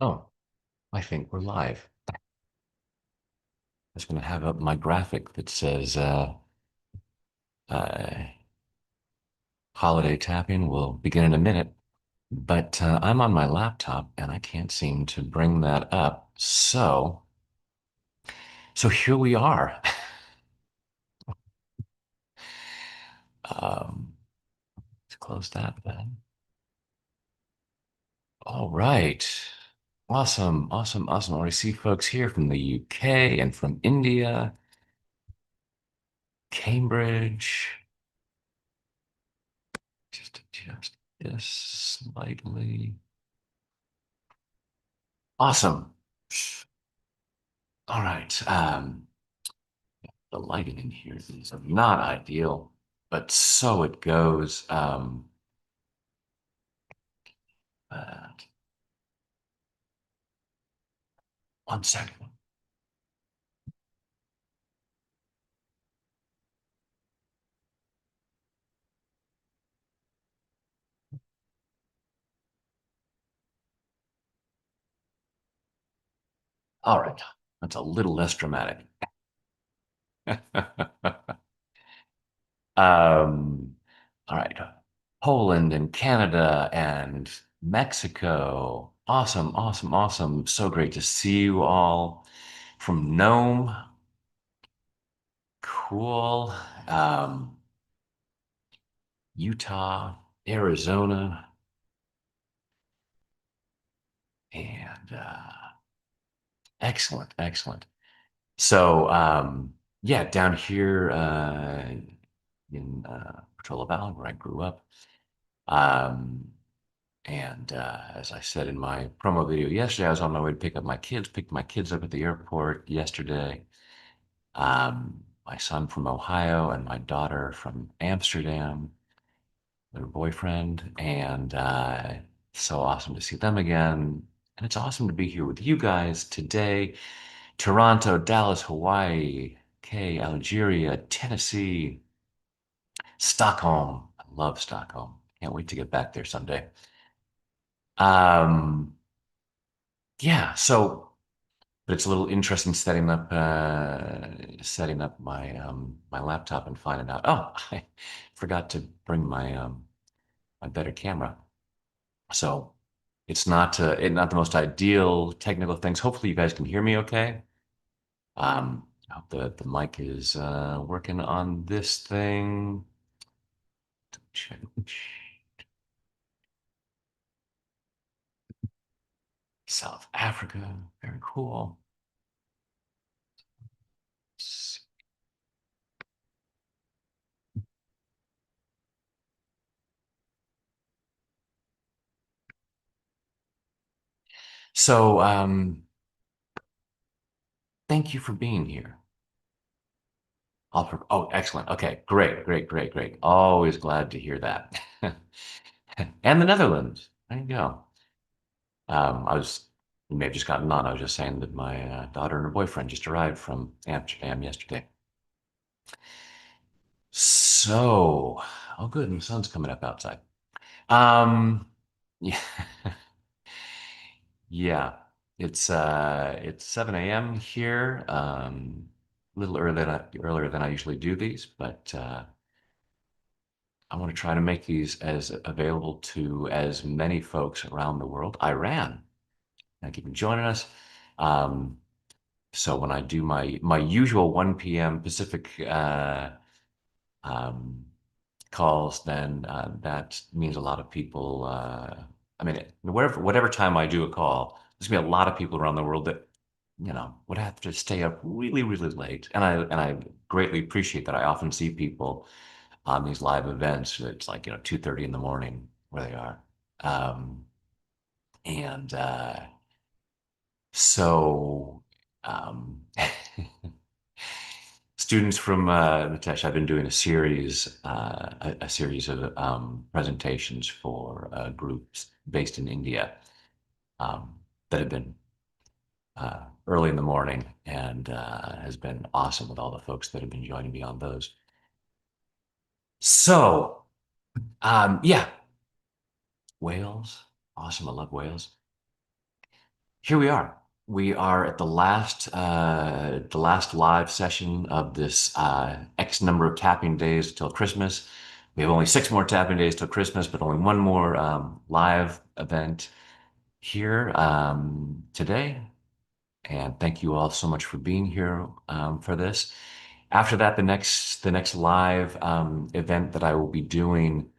Oh, I think we're live. I'm just going to have up my graphic that says uh, holiday tapping will begin in a minute. But I'm on my laptop and I can't seem to bring that up. So here we are. Um, let's close that then. All right. Awesome, awesome, awesome. I see folks here from the UK and from India, Cambridge. Just adjust this slightly. Awesome. All right. The lighting in here is not ideal, but so it goes. Uh, 1 second. All right. That's a little less dramatic. Um, all right. Poland and Canada and Mexico. Awesome, awesome, awesome. So great to see you all from Nome. Cool. Um, Utah, Arizona, and excellent, excellent. So, yeah, down here in Portola Valley, where I grew up, um, and as I said in my promo video yesterday, I was on my way to pick up my kids. Picked my kids up at the airport yesterday. My son from Ohio and my daughter from Amsterdam, their boyfriend, and so awesome to see them again. And it's awesome to be here with you guys today. Toronto, Dallas, Hawaii, Algeria, Tennessee, Stockholm. I love Stockholm. Can't wait to get back there someday. Um, yeah, so but it's a little interesting setting up my laptop and finding out, oh, I forgot to bring my better camera. So it's not the most ideal technical things. Hopefully you guys can hear me okay. I hope the mic is working on this thing. Check. South Africa, very cool. So, thank you for being here. Oh, excellent. Okay, great, great, great, great. Always glad to hear that. And the Netherlands. There you go. You may have just gotten on. I was just saying that my daughter and her boyfriend just arrived from Amsterdam yesterday. So, oh, good. And the sun's coming up outside. Um, yeah, yeah. It's 7 a.m. here. A little earlier than I usually do these, but I want to try to make these as available to as many folks around the world. Iran, thank you for joining us. Um, so when I do my usual 1 p.m. Pacific um, calls, then that means a lot of people. I mean, whatever time I do a call, there's gonna be a lot of people around the world that would have to stay up really, really late, and I greatly appreciate that. I often see people on these live events. It's like 2:30 in the morning where they are, um, and so. Um, Students from Natesh, I've been doing a series of presentations for groups based in India um, that have been early in the morning and has been awesome with all the folks that have been joining me on those. So, yeah, Wales, awesome. I love Wales. Here we are. We are at the last live session of this X number of tapping days till Christmas. We have only 6 more tapping days till Christmas, but only one more live event here today. And thank you all so much for being here for this. After that, the next live event that I will be doing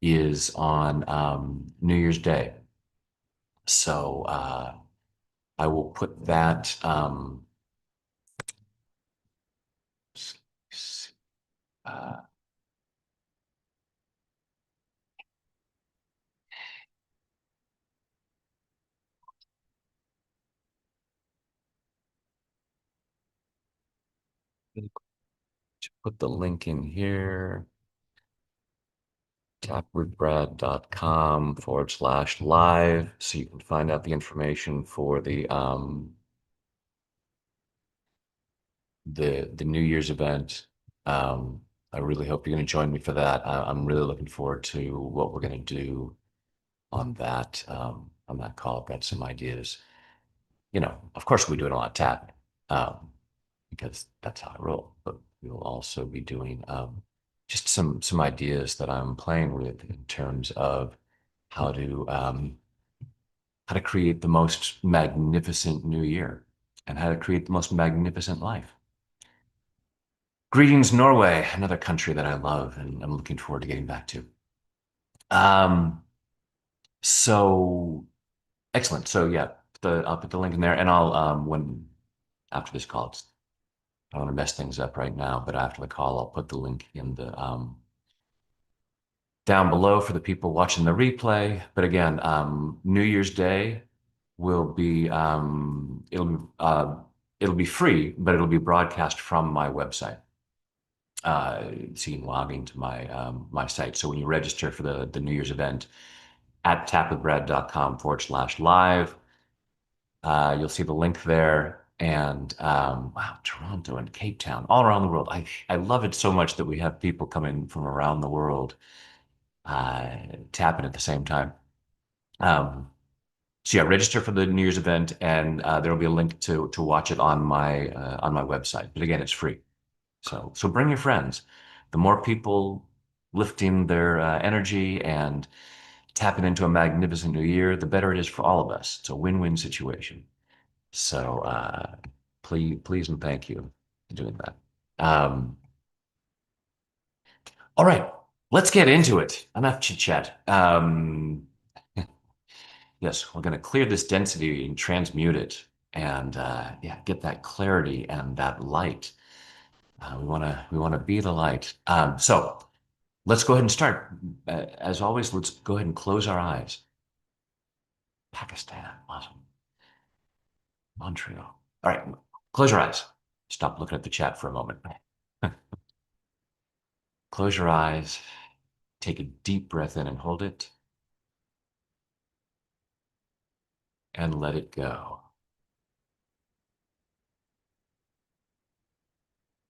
is on New Year's Day. So I will put that. S- s- uh, put the link in here. Tapwithbrad.com/live, so you can find out the information for the New Year's event. Um, I really hope you're going to join me for that. I'm really looking forward to what we're going to do on that call. I've got some ideas. Of course, we're doing a lot of tapping because that's how I roll. But we'll also be doing just some ideas that I'm playing with in terms of how to um, how to create the most magnificent new year and how to create the most magnificent life. Greetings, Norway, another country that I love and I'm looking forward to getting back to. Um, so excellent. So yeah, I'll put the link in there, and I'll when after this call, I don't want to mess things up right now, but after the call, I'll put the link in the down below for the people watching the replay. But again, New Year's Day will be it'll be free, but it'll be broadcast from my website. So you can log into my site. So when you register for the New Year's event at tapwithbrad.com/live, you'll see the link there. And wow, Toronto and Cape Town, all around the world. I love it so much that we have people coming from around the world uh, tapping at the same time. Um, so yeah, register for the New Year's event, and there will be a link to watch it on my website. But again, it's free. So bring your friends. The more people lifting their energy and tapping into a magnificent new year, the better it is for all of us. It's a win-win situation. So please and thank you for doing that. Um, all right, let's get into it. Enough chit chat. Yes, we're going to clear this density and transmute it, and yeah, get that clarity and that light. We want to be the light. So let's go ahead and start. As always, let's go ahead and close our eyes. Pakistan, awesome. Montreal. All right, close your eyes. Stop looking at the chat for a moment. Close your eyes. Take a deep breath in and hold it, and let it go.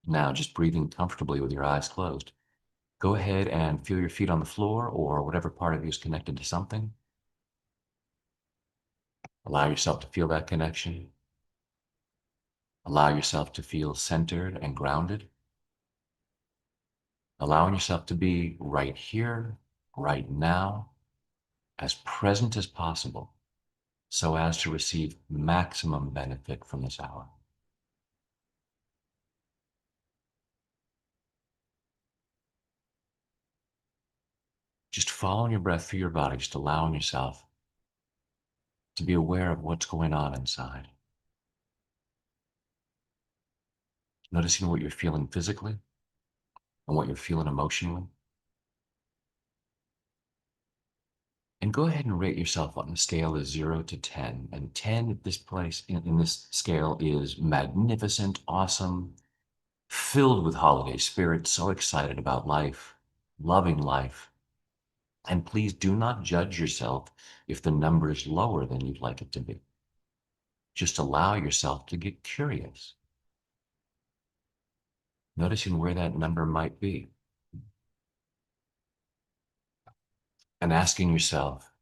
Now, just breathing comfortably with your eyes closed. Go ahead and feel your feet on the floor or whatever part of you is connected to something. Allow yourself to feel that connection. Allow yourself to feel centered and grounded. Allowing yourself to be right here, right now, as present as possible, so as to receive maximum benefit from this hour. Just following your breath through your body, just allowing yourself to be aware of what's going on inside. Noticing what you're feeling physically and what you're feeling emotionally. And go ahead and rate yourself on a scale of 0 to 10. And 10 at this place in this scale is magnificent, awesome, filled with holiday spirit, so excited about life, loving life. And please do not judge yourself if the number is lower than you'd like it to be. Just allow yourself to get curious, noticing where that number might be, and asking yourself,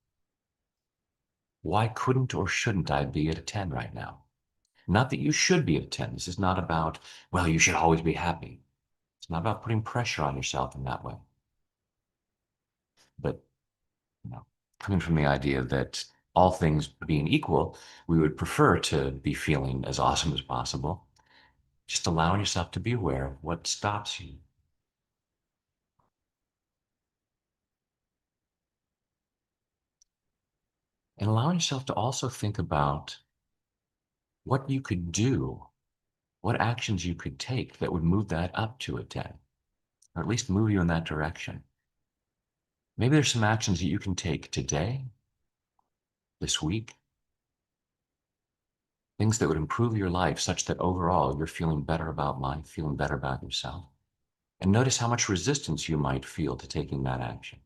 Why couldn't or shouldn't I be at a 10 right now? Not that you should be at a 10. This is not about, well, you should always be happy. It's not about putting pressure on yourself in that way. But, you know, coming from the idea that all things being equal, we would prefer to be feeling as awesome as possible. Just allowing yourself to be aware of what stops you. And allowing yourself to also think about what you could do, what actions you could take that would move that up to a 10, or at least move you in that direction. Maybe there's some actions that you can take today, this week, things that would improve your life such that overall you're feeling better about life, feeling better about yourself. And notice how much resistance you might feel to taking that action.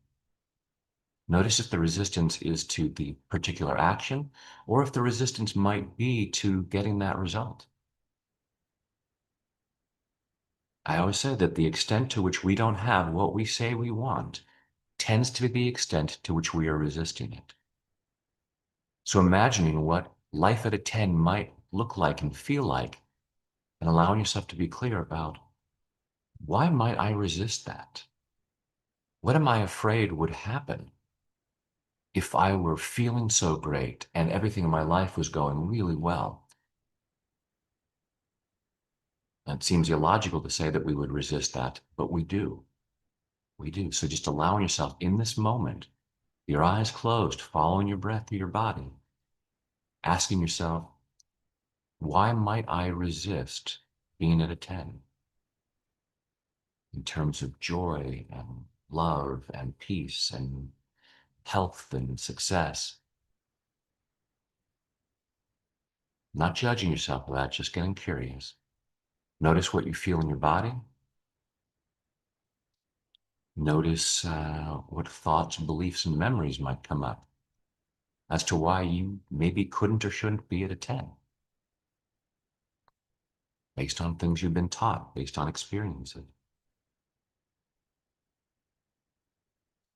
Notice if the resistance is to the particular action or if the resistance might be to getting that result. I always say that the extent to which we don't have what we say we want tends to be the extent to which we are resisting it. So imagining what life at a 10 might look like and feel like, and allowing yourself to be clear about why might I resist that? What am I afraid would happen if I were feeling so great and everything in my life was going really well? It seems illogical to say that we would resist that, but we do. We do. So just allowing yourself in this moment, your eyes closed, following your breath through your body, asking yourself, why might I resist being at a 10 in terms of joy and love and peace and health and success? Not judging yourself for that, just getting curious. Notice what you feel in your body. Notice what thoughts, beliefs, and memories might come up as to why you maybe couldn't or shouldn't be at a 10 based on things you've been taught, based on experiences.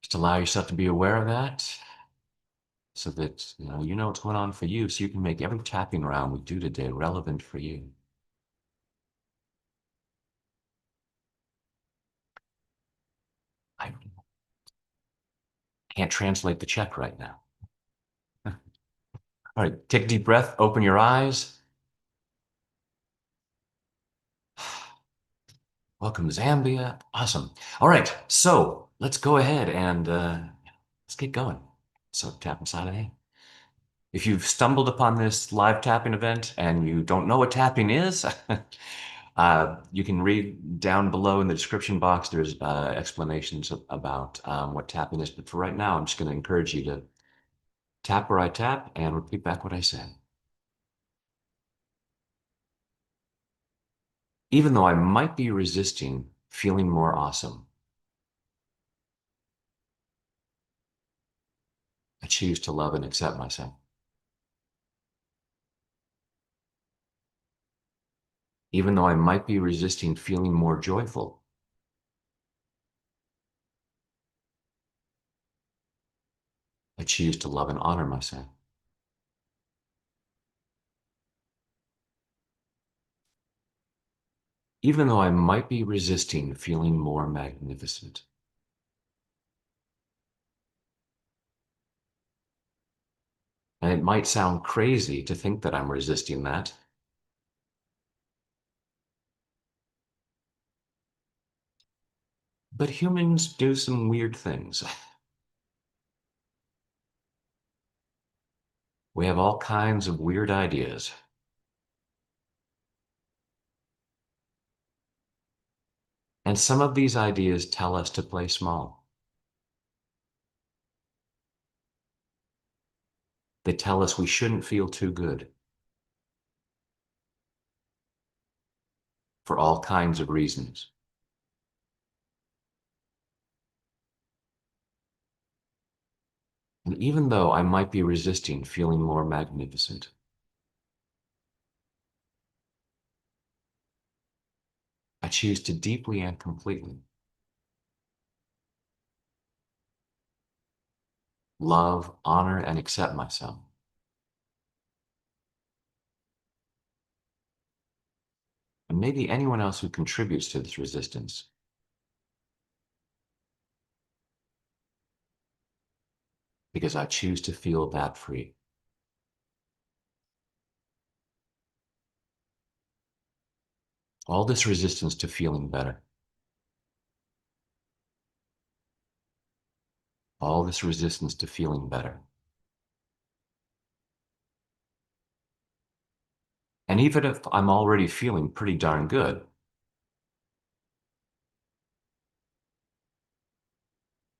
Just allow yourself to be aware of that so that you know what's going on for you so you can make every tapping round we do today relevant for you. I can't translate the check right now. All right, take a deep breath, open your eyes. Welcome to Zambia. Awesome. All right, so let's go ahead and let's get going. So tap inside of me. If you've stumbled upon this live tapping event and you don't know what tapping is, you can read down below in the description box. There's explanations about what tapping is. But for right now, I'm just going to encourage you to tap where I tap and repeat back what I said. Even though I might be resisting feeling more awesome, I choose to love and accept myself. Even though I might be resisting feeling more joyful, I choose to love and honor myself. Even though I might be resisting feeling more magnificent. And it might sound crazy to think that I'm resisting that, but humans do some weird things. We have all kinds of weird ideas. And some of these ideas tell us to play small. They tell us we shouldn't feel too good for all kinds of reasons. And even though I might be resisting feeling more magnificent, I choose to deeply and completely love, honor, and accept myself. and maybe anyone else who contributes to this resistance, because I choose to feel that free. All this resistance to feeling better, all this resistance to feeling better. And even if I'm already feeling pretty darn good,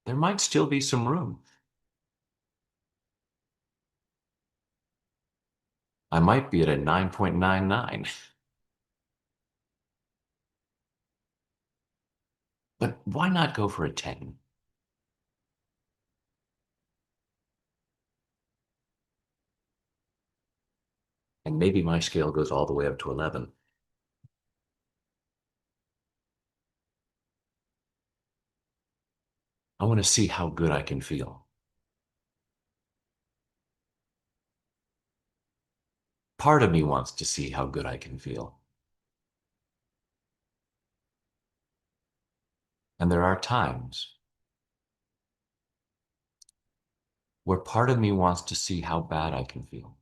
there might still be some room. I might be at a 9.99, but why not go for a 10? And maybe my scale goes all the way up to 11. I want to see how good I can feel. Part of me wants to see how good I can feel. And there are times where part of me wants to see how bad I can feel.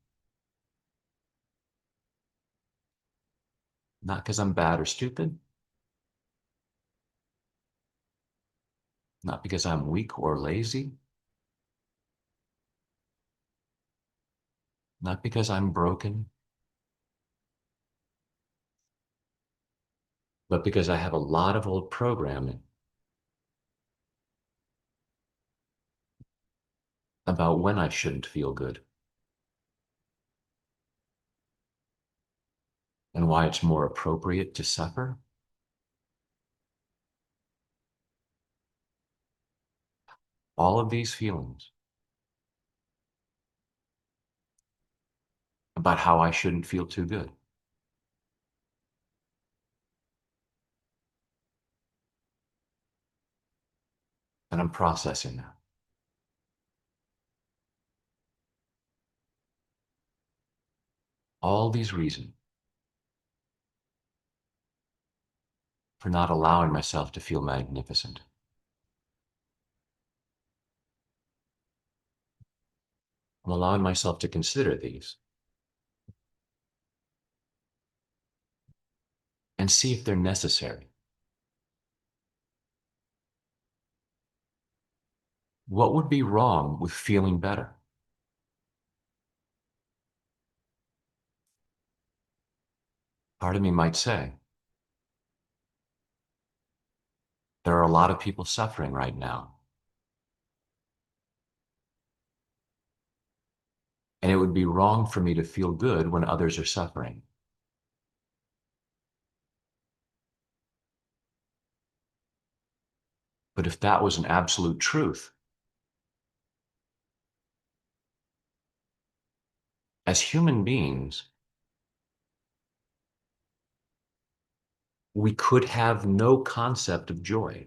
Not because I'm bad or stupid, not because I'm weak or lazy, not because I'm broken, but because I have a lot of old programming about when I shouldn't feel good and why it's more appropriate to suffer. All of these feelings about how I shouldn't feel too good. And I'm processing that. All these reasons for not allowing myself to feel magnificent. I'm allowing myself to consider these and see if they're necessary. What would be wrong with feeling better? Part of me might say, there are a lot of people suffering right now, and it would be wrong for me to feel good when others are suffering. But if that was an absolute truth, as human beings, we could have no concept of joy.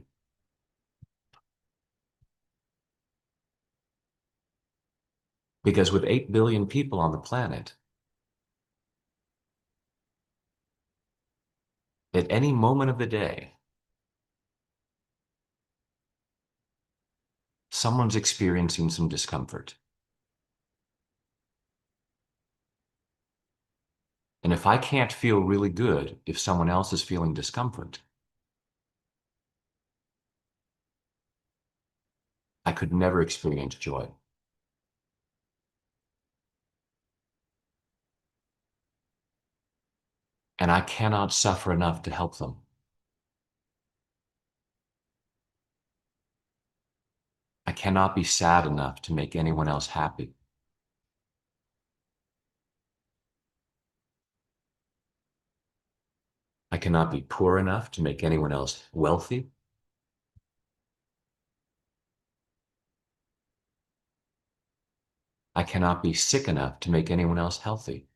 Because with 8 billion people on the planet, at any moment of the day, someone's experiencing some discomfort. And if I can't feel really good if someone else is feeling discomfort, I could never experience joy. And I cannot suffer enough to help them. I cannot be sad enough to make anyone else happy. I cannot be poor enough to make anyone else wealthy. I cannot be sick enough to make anyone else healthy.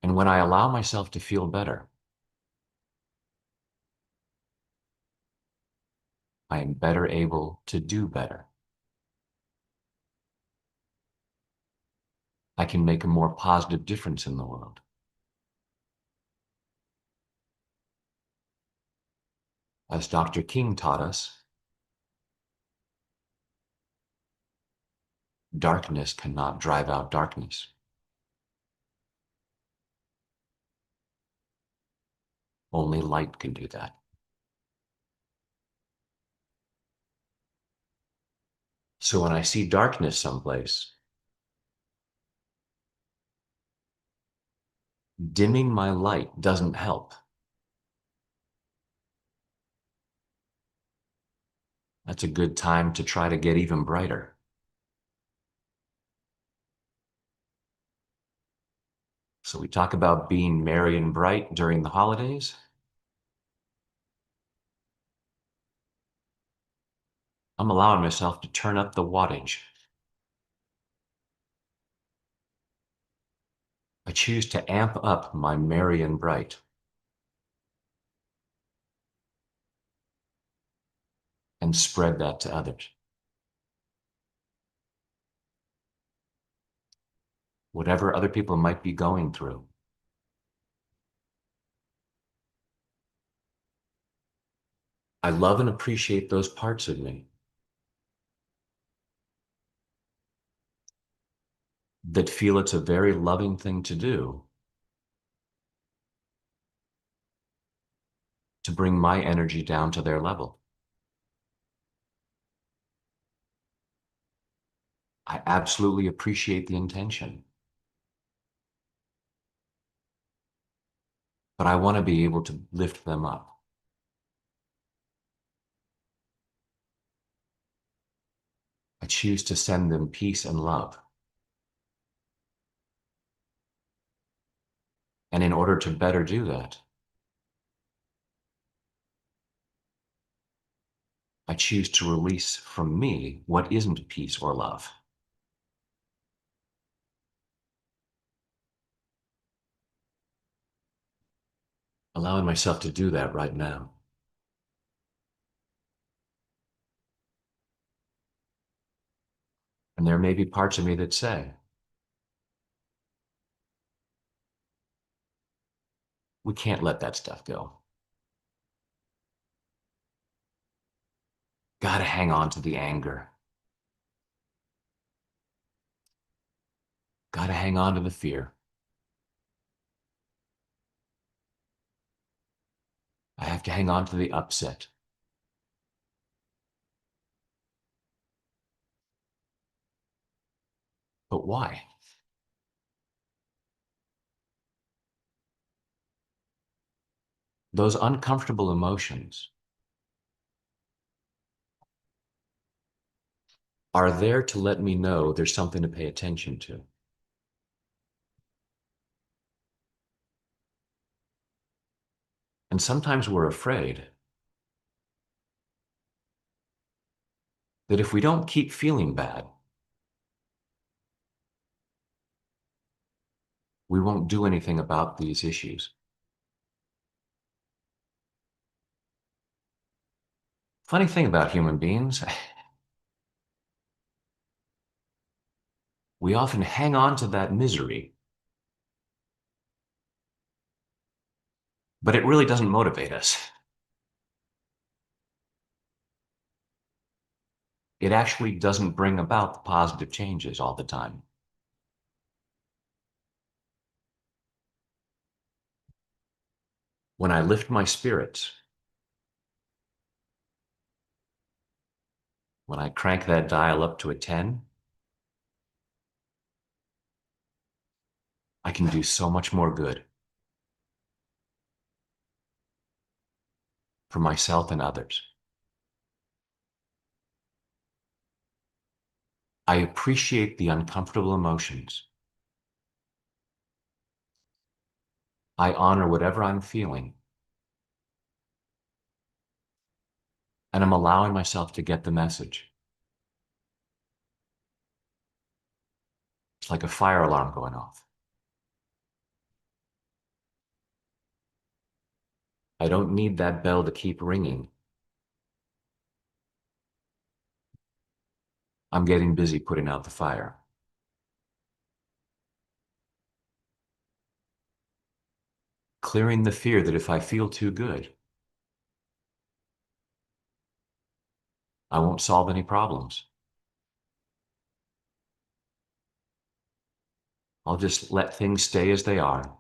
And when I allow myself to feel better, I am better able to do better. I can make a more positive difference in the world. As Dr. King taught us, darkness cannot drive out darkness. Only light can do that. So when I see darkness someplace, dimming my light doesn't help. That's a good time to try to get even brighter. So we talk about being merry and bright during the holidays. I'm allowing myself to turn up the wattage. I choose to amp up my merry and bright and spread that to others. Whatever other people might be going through, I love and appreciate those parts of me that feel it's a very loving thing to do to bring my energy down to their level. I absolutely appreciate the intention, but I want to be able to lift them up. I choose to send them peace and love. And in order to better do that, I choose to release from me what isn't peace or love. Allowing myself to do that right now. And there may be parts of me that say, we can't let that stuff go. Gotta hang on to the anger. Gotta hang on to the fear. I have to hang on to the upset. But why? Those uncomfortable emotions are there to let me know there's something to pay attention to. And sometimes we're afraid that if we don't keep feeling bad, we won't do anything about these issues. Funny thing about human beings, we often hang on to that misery, but it really doesn't motivate us. It actually doesn't bring about the positive changes all the time. When I lift my spirits, when I crank that dial up to a 10, I can do so much more good for myself and others. I appreciate the uncomfortable emotions. I honor whatever I'm feeling, and I'm allowing myself to get the message. It's like a fire alarm going off. I don't need that bell to keep ringing. I'm getting busy putting out the fire. Clearing the fear that if I feel too good, I won't solve any problems. I'll just let things stay as they are.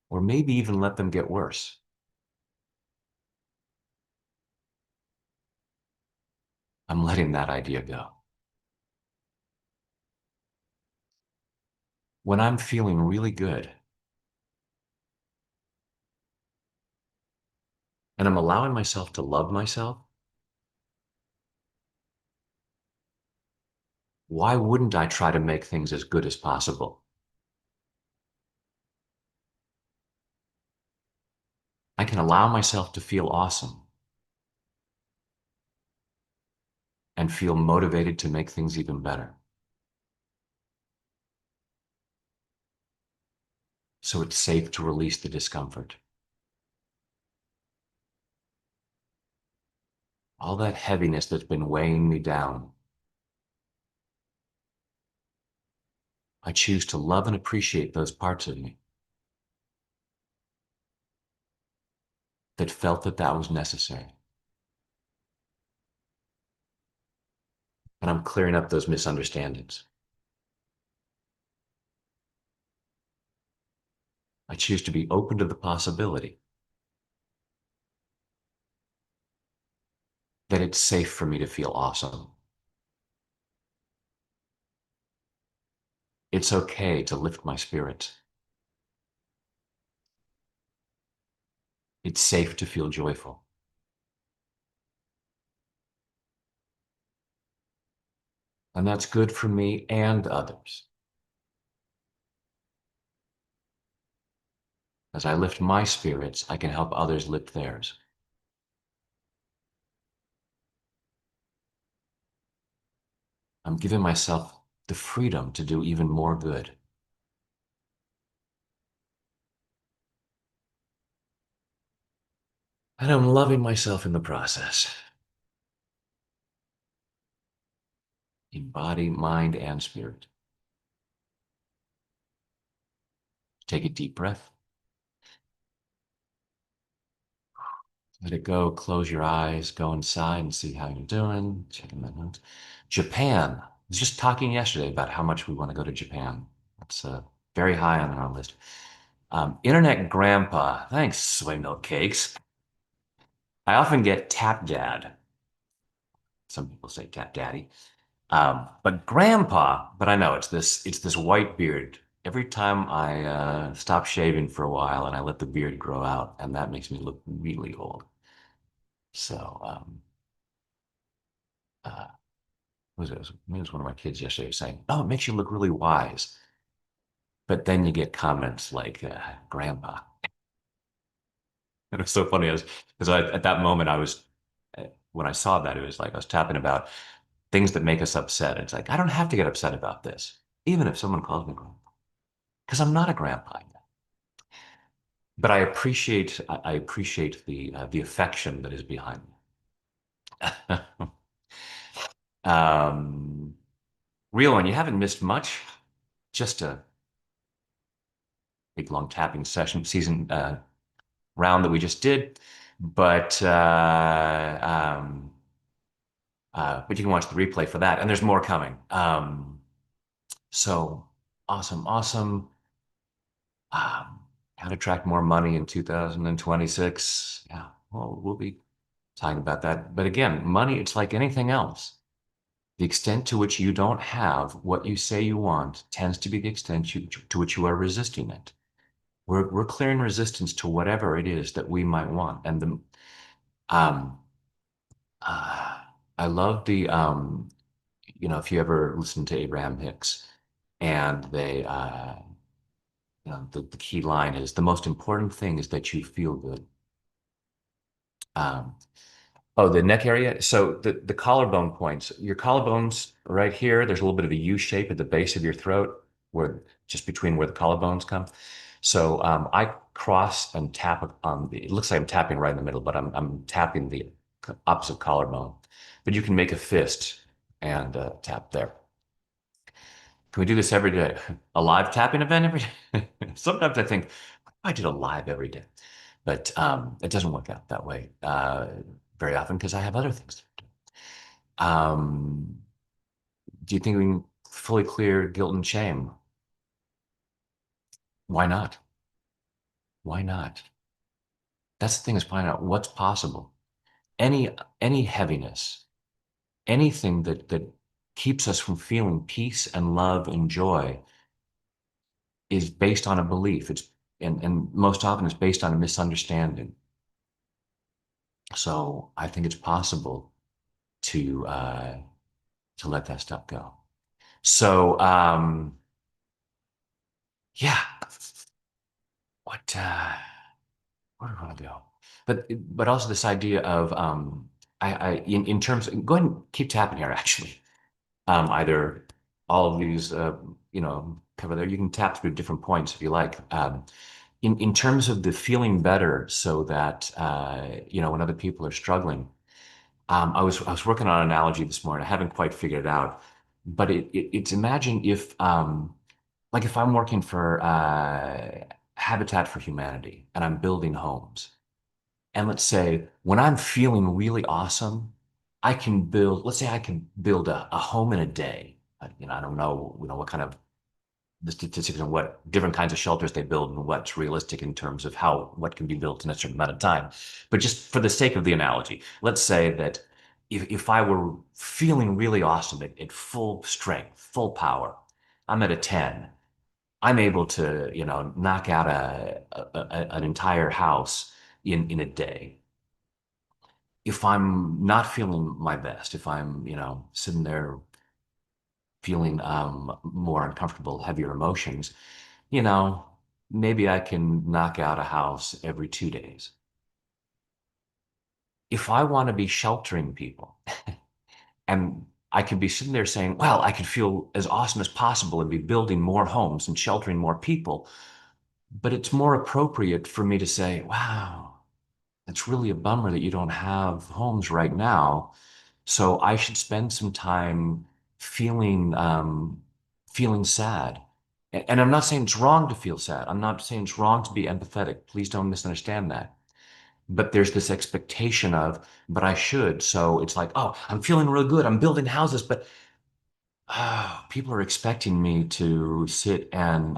Or maybe even let them get worse. I'm letting that idea go. When I'm feeling really good and I'm allowing myself to love myself, why wouldn't I try to make things as good as possible? I can allow myself to feel awesome and feel motivated to make things even better. So it's safe to release the discomfort. All that heaviness that's been weighing me down, I choose to love and appreciate those parts of me that felt that that was necessary. And I'm clearing up those misunderstandings. I choose to be open to the possibility that it's safe for me to feel awesome. It's okay to lift my spirits. It's safe to feel joyful. And that's good for me and others. As I lift my spirits, I can help others lift theirs. I'm giving myself the freedom to do even more good. And I'm loving myself in the process, in body, mind, and spirit. Take a deep breath. Let it go. Close your eyes. Go inside and see how you're doing. Checking my notes. Japan. I was just talking yesterday about how much we want to go to Japan. That's very high on our list. Internet grandpa. Thanks, soy milk cakes. I often get tap dad. Some people say tap daddy. But grandpa, but I know it's this white beard. Every time I stop shaving for a while and I let the beard grow out, and that makes me look really old. So, uh, was it? Maybe it was one of my kids yesterday saying, "Oh, it makes you look really wise." But then you get comments like "grandpa." And it was so funny because at that moment I was when I saw that it was like I was tapping about things that make us upset. It's like I don't have to get upset about this, even if someone calls me grandpa, because I'm not a grandpa yet. But I appreciate the affection that is behind me. um, Real one, you haven't missed much. Just a big long tapping session season round that we just did, but but you can watch the replay for that, and there's more coming. So awesome, awesome. Um, how to attract more money in 2026. Yeah, well, we'll be talking about that. But again, money, it's like anything else. The extent to which you don't have what you say you want tends to be the extent to which you are resisting it. We're clearing resistance to whatever it is that we might want. And um, uh, I love if you ever listen to Abraham Hicks, and the key line is the most important thing is that you feel good. Um, Oh, the neck area. So the collarbone points, your collarbones right here, there's a little bit of a U shape at the base of your throat, where just between where the collarbones come. So I cross and tap on it looks like I'm tapping right in the middle, but I'm tapping the opposite collarbone. But you can make a fist and tap there. Can we do this every day? A live tapping event every day? Sometimes I think I did a live every day, but it doesn't work out that way very often because I have other things to do. Do you think we can fully clear guilt and shame? Why not? Why not? That's the thing is find out what's possible. Any any heaviness, anything that keeps us from feeling peace and love and joy is based on a belief. And most often it's based on a misunderstanding. So I think it's possible to let that stuff go. So yeah, what where do I want to go? But also this idea of I in terms go ahead and keep tapping here actually. Either all of these cover there. You can tap through different points if you like. In terms of the feeling better so that when other people are struggling. I was working on an analogy this morning. I haven't quite figured it out, but it's imagine if like if I'm working for Habitat for Humanity and I'm building homes, and let's say when I'm feeling really awesome, I can build. Let's say I can build a home in a day. I don't know, what kind of the statistics and what different kinds of shelters they build and what's realistic in terms of how what can be built in a certain amount of time. But just for the sake of the analogy, let's say that if I were feeling really awesome at full strength, full power, I'm at a 10. I'm able to, knock out an entire house in a day. If I'm not feeling my best, if I'm, sitting there feeling more uncomfortable, heavier emotions, you know, maybe I can knock out a house every 2 days. If I want to be sheltering people and I could be sitting there saying, well, I could feel as awesome as possible and be building more homes and sheltering more people. But it's more appropriate for me to say, wow, it's really a bummer that you don't have homes right now. So I should spend some time feeling feeling sad. And I'm not saying it's wrong to feel sad. I'm not saying it's wrong to be empathetic. Please don't misunderstand that. But there's this expectation of, but I should. So it's like, oh, I'm feeling real good. I'm building houses, but people are expecting me to sit and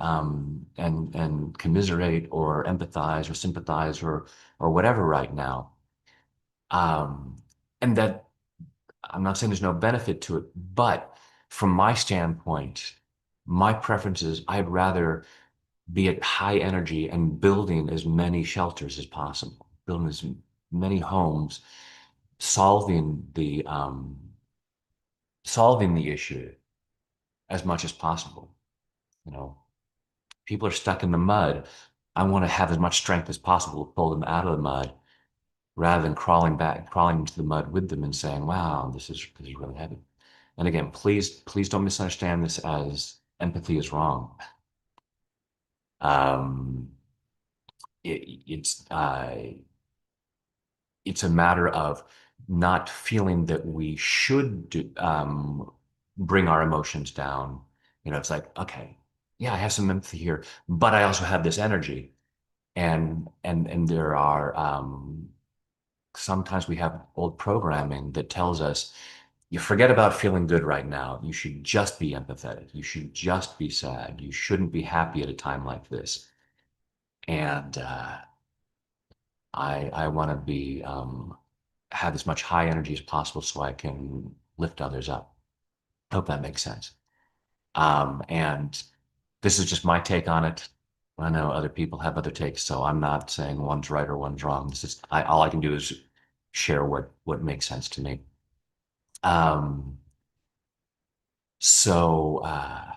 commiserate or empathize or sympathize or whatever right now. Um, and that I'm not saying there's no benefit to it, but from my standpoint, my preference is I'd rather be at high energy and building as many shelters as possible, building as many homes, solving the issue as much as possible. You know, people are stuck in the mud. I want to have as much strength as possible to pull them out of the mud rather than crawling into the mud with them and saying, wow, this is really heavy. And again, please don't misunderstand this as empathy is wrong. Um, it, it's uh, it's a matter of not feeling that we should bring our emotions down. It's like, okay, yeah, I have some empathy here, but I also have this energy, and there are sometimes we have old programming that tells us you forget about feeling good right now. You should just be empathetic. You should just be sad. You shouldn't be happy at a time like this. And I want to be have as much high energy as possible so I can lift others up. Hope that makes sense. And this is just my take on it. I know other people have other takes, so I'm not saying one's right or one's wrong. This is all I can do is share what makes sense to me. Um, so I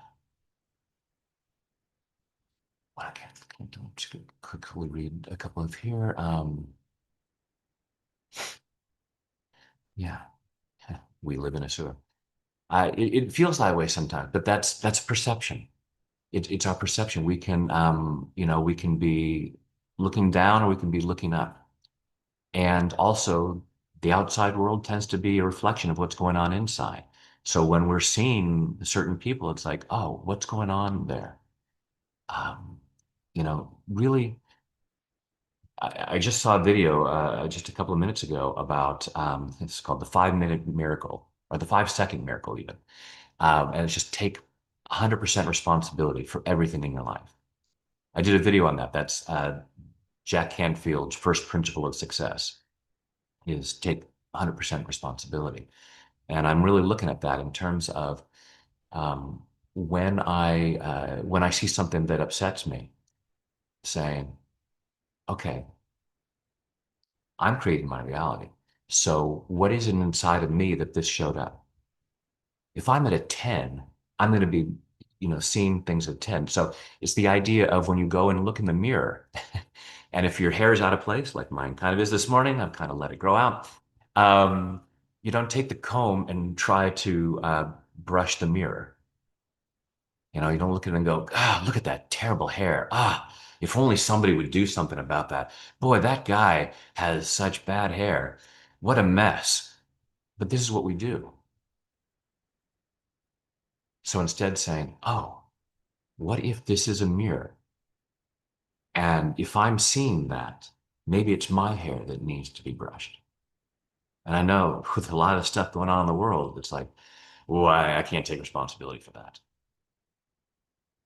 can just quickly read a couple of here. Yeah, we live in a sewer. It feels that way sometimes, but that's perception. It's our perception. We can be looking down or we can be looking up. And also, the outside world tends to be a reflection of what's going on inside. So when we're seeing certain people, it's like, oh, what's going on there? Um, really, I just saw a video just a couple of minutes ago about it's called the 5 minute miracle or the 5 second miracle even. And it's just take 100% responsibility for everything in your life. I did a video on that. That's Jack Canfield's first principle of success is take 100% responsibility. And I'm really looking at that in terms of um, when I see something that upsets me, saying, okay, I'm creating my reality. So what is it inside of me that this showed up? If I'm at a 10, I'm going to be, seeing things at 10. So it's the idea of when you go and look in the mirror, and if your hair is out of place, like mine kind of is this morning, I've kind of let it grow out. Um, you don't take the comb and try to brush the mirror. You don't look at it and go, ah, look at that terrible hair. Ah, if only somebody would do something about that. Boy, that guy has such bad hair. What a mess. But this is what we do. So instead saying, oh, what if this is a mirror? And if I'm seeing that, maybe it's my hair that needs to be brushed. And I know with a lot of stuff going on in the world, it's like, well, I can't take responsibility for that.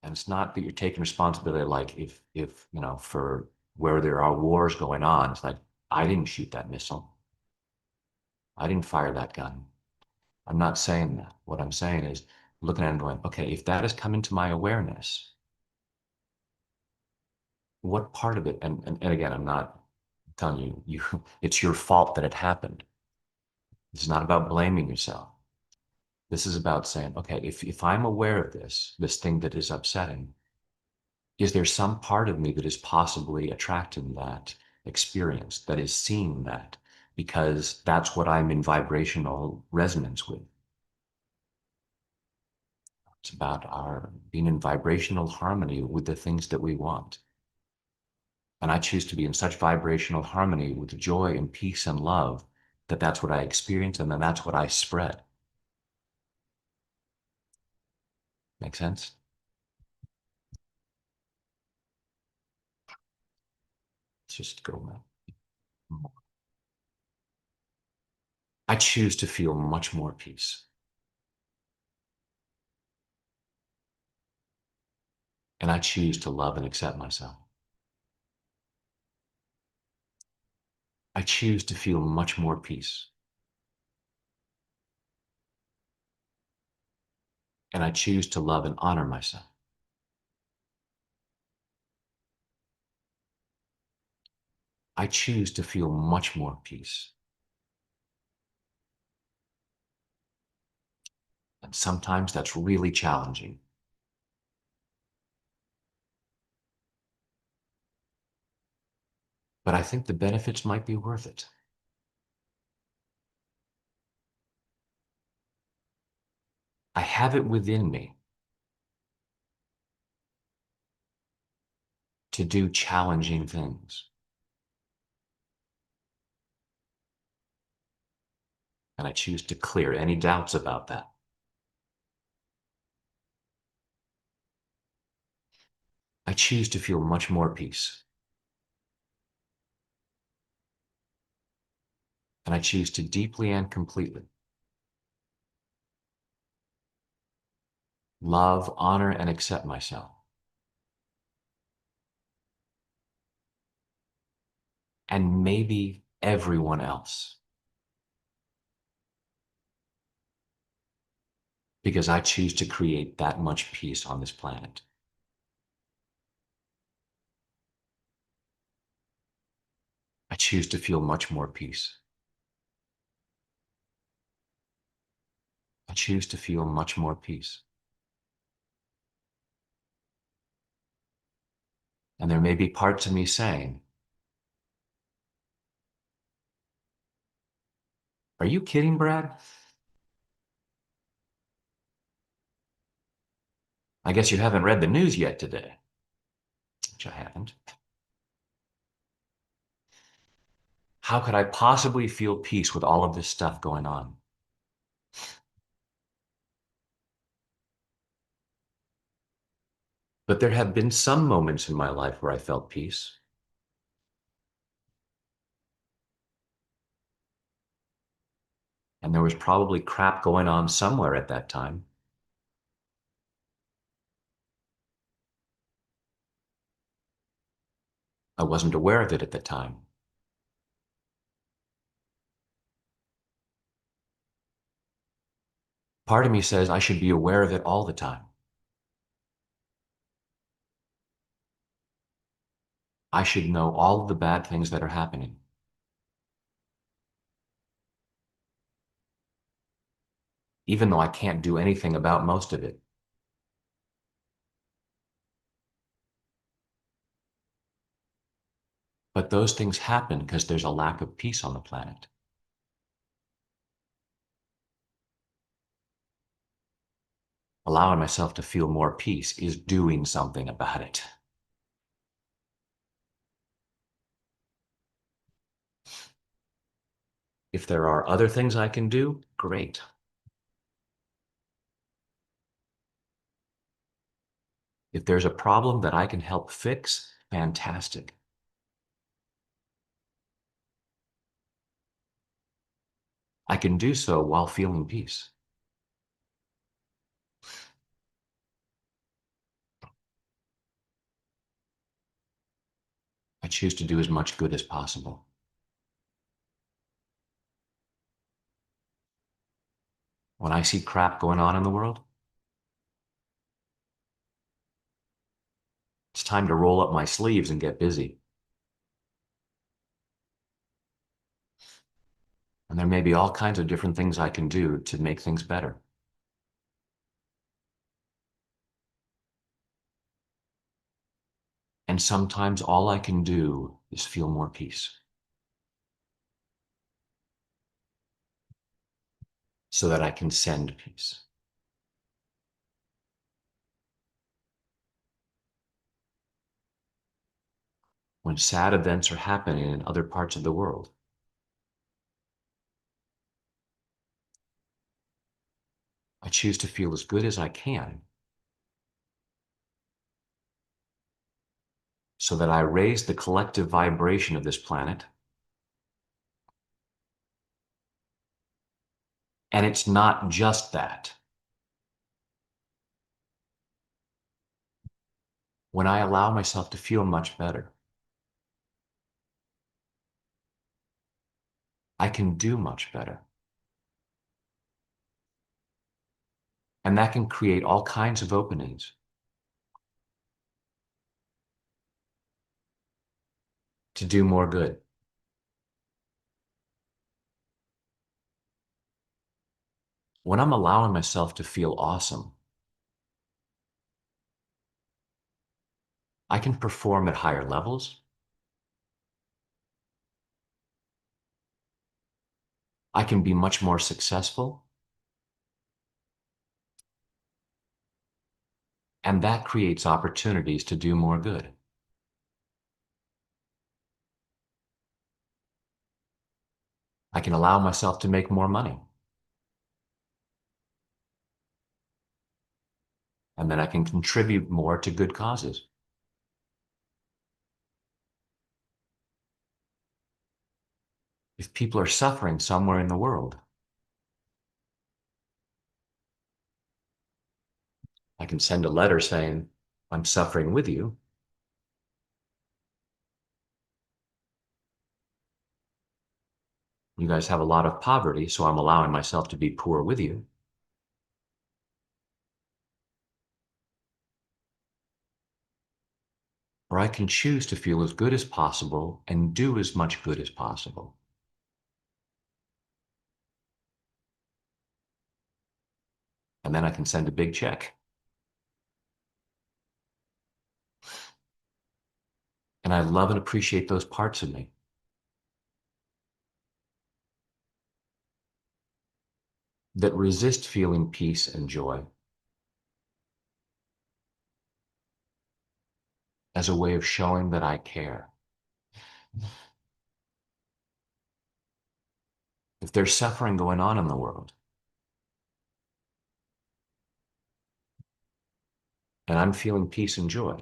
And it's not that you're taking responsibility like if for where there are wars going on, it's like, I didn't shoot that missile. I didn't fire that gun. I'm not saying that. What I'm saying is looking at it and going, okay, if that has come into my awareness, what part of it, and again, I'm not telling you it's your fault that it happened. It's not about blaming yourself. This is about saying, okay, if I'm aware of this thing that is upsetting, is there some part of me that is possibly attracting that experience, that is seeing that? Because that's what I'm in vibrational resonance with. It's about our being in vibrational harmony with the things that we want. And I choose to be in such vibrational harmony with joy and peace and love that that's what I experience and then that's what I spread. Make sense? Let's just go now. I choose to feel much more peace. And I choose to love and accept myself. I choose to feel much more peace. And I choose to love and honor myself. I choose to feel much more peace. And sometimes that's really challenging. But I think the benefits might be worth it. I have it within me to do challenging things. And I choose to clear any doubts about that. I choose to feel much more peace. And I choose to deeply and completely love, honor, and accept myself. And maybe everyone else. Because I choose to create that much peace on this planet. I choose to feel much more peace. I choose to feel much more peace. And there may be parts of me saying, are you kidding, Brad? I guess you haven't read the news yet today, which I haven't. How could I possibly feel peace with all of this stuff going on? But there have been some moments in my life where I felt peace. And there was probably crap going on somewhere at that time. I wasn't aware of it at the time. Part of me says I should be aware of it all the time. I should know all of the bad things that are happening, even though I can't do anything about most of it. But those things happen because there's a lack of peace on the planet. Allowing myself to feel more peace is doing something about it. If there are other things I can do, great. If there's a problem that I can help fix, fantastic. I can do so while feeling peace. I choose to do as much good as possible. When I see crap going on in the world, it's time to roll up my sleeves and get busy. And there may be all kinds of different things I can do to make things better. And sometimes all I can do is feel more peace so that I can send peace. When sad events are happening in other parts of the world, I choose to feel as good as I can so that I raise the collective vibration of this planet. And it's not just that. When I allow myself to feel much better, I can do much better. And that can create all kinds of openings to do more good. When I'm allowing myself to feel awesome, I can perform at higher levels. I can be much more successful. And that creates opportunities to do more good. I can allow myself to make more money. And then I can contribute more to good causes. If people are suffering somewhere in the world, I can send a letter saying, I'm suffering with you. You guys have a lot of poverty, so I'm allowing myself to be poor with you. Or I can choose to feel as good as possible and do as much good as possible. And then I can send a big check. And I love and appreciate those parts of me that resist feeling peace and joy as a way of showing that I care. If there's suffering going on in the world, and I'm feeling peace and joy.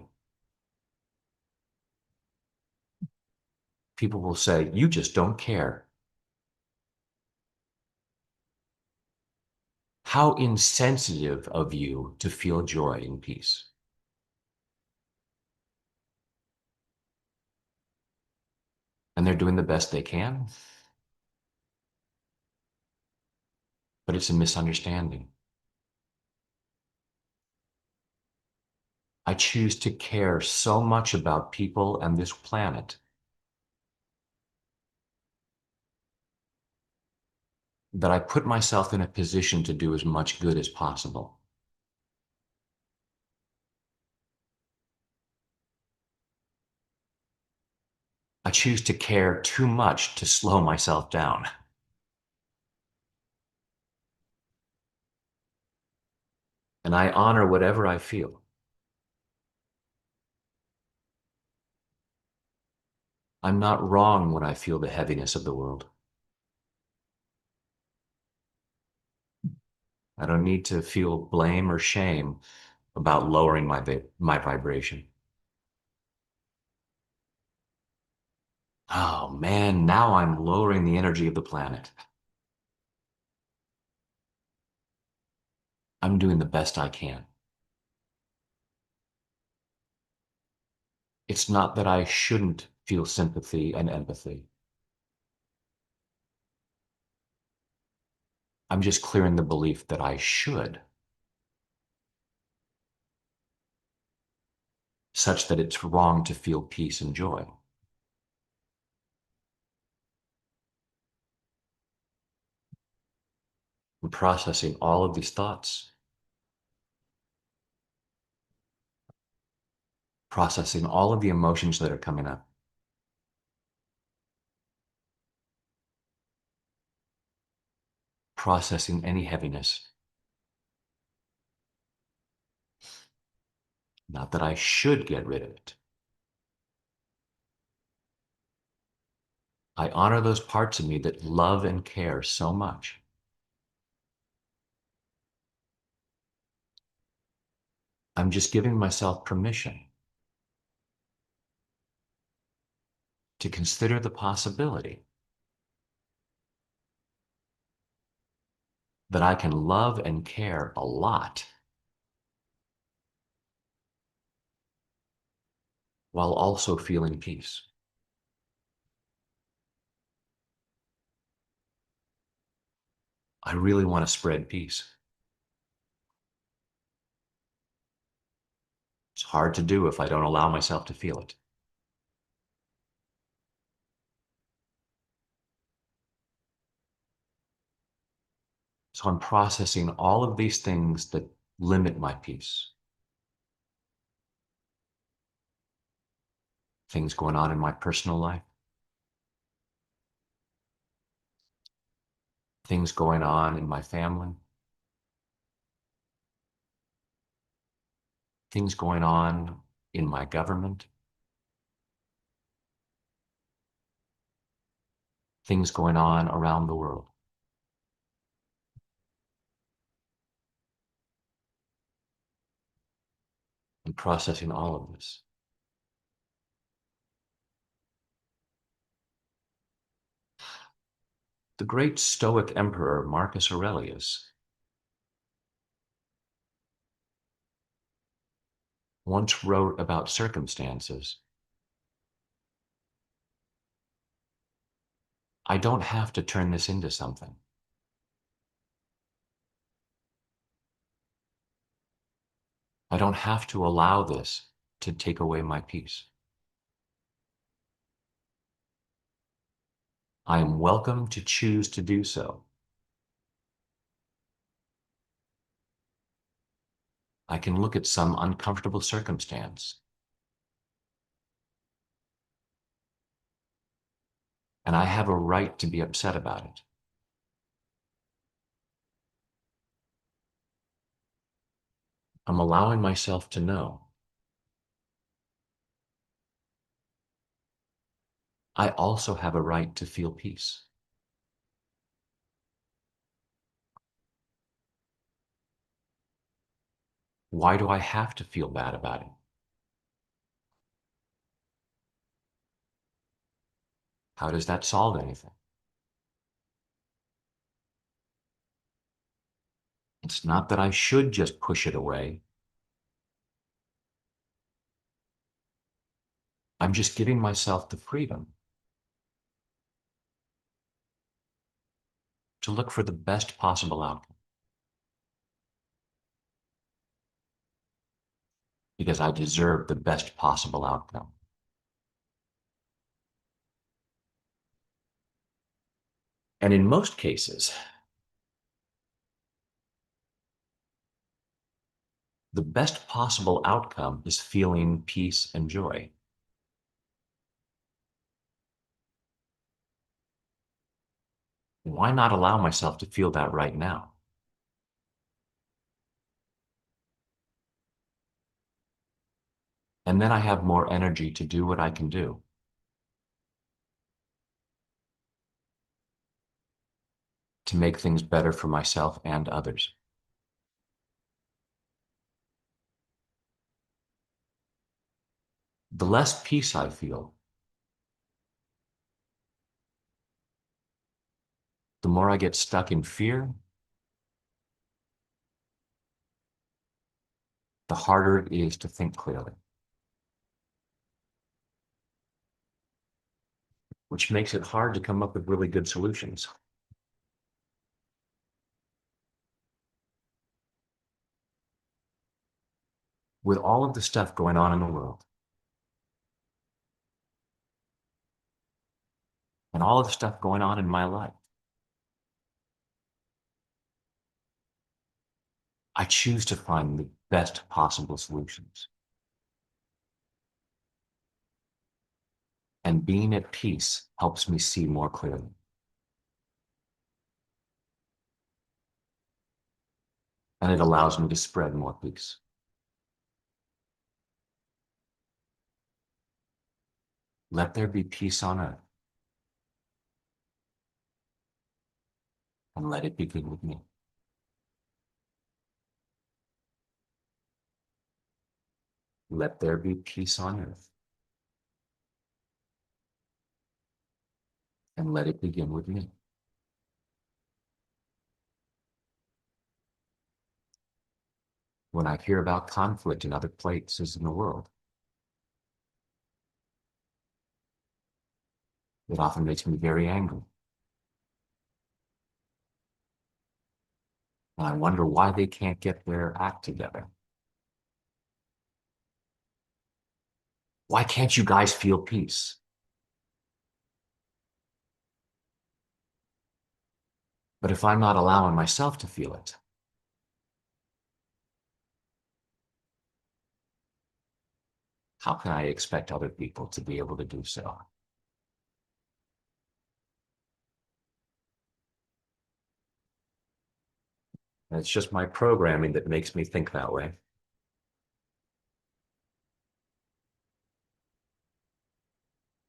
People will say, you just don't care. How insensitive of you to feel joy and peace. And they're doing the best they can, but it's a misunderstanding. I choose to care so much about people and this planet that I put myself in a position to do as much good as possible. I choose to care too much to slow myself down. And I honor whatever I feel. I'm not wrong when I feel the heaviness of the world. I don't need to feel blame or shame about lowering my vibration. Oh man, now I'm lowering the energy of the planet. I'm doing the best I can. It's not that I shouldn't feel sympathy and empathy. I'm just clearing the belief that I should, such that it's wrong to feel peace and joy. I'm processing all of these thoughts, processing all of the emotions that are coming up, processing any heaviness. Not that I should get rid of it. I honor those parts of me that love and care so much. I'm just giving myself permission to consider the possibility that I can love and care a lot while also feeling peace. I really want to spread peace. It's hard to do if I don't allow myself to feel it. So I'm processing all of these things that limit my peace. Things going on in my personal life, things going on in my family, things going on in my government, things going on around the world. I'm processing all of this. The great Stoic emperor Marcus Aurelius once wrote about circumstances. I don't have to turn this into something. I don't have to allow this to take away my peace. I am welcome to choose to do so. I can look at some uncomfortable circumstance, and I have a right to be upset about it. I'm allowing myself to know. I also have a right to feel peace. Why do I have to feel bad about it? How does that solve anything? It's not that I should just push it away. I'm just giving myself the freedom to look for the best possible outcome because I deserve the best possible outcome. And in most cases, the best possible outcome is feeling peace and joy. Why not allow myself to feel that right now? And then I have more energy to do what I can do, to make things better for myself and others. The less peace I feel, the more I get stuck in fear, the harder it is to think clearly, which makes it hard to come up with really good solutions. With all of the stuff going on in the world and all of the stuff going on in my life, I choose to find the best possible solutions. And being at peace helps me see more clearly. And it allows me to spread more peace. Let there be peace on earth, and let it begin with me. Let there be peace on earth, and let it begin with me. When I hear about conflict in other places in the world, it often makes me very angry. And I wonder why they can't get their act together. Why can't you guys feel peace? But if I'm not allowing myself to feel it, how can I expect other people to be able to do so? And it's just my programming that makes me think that way.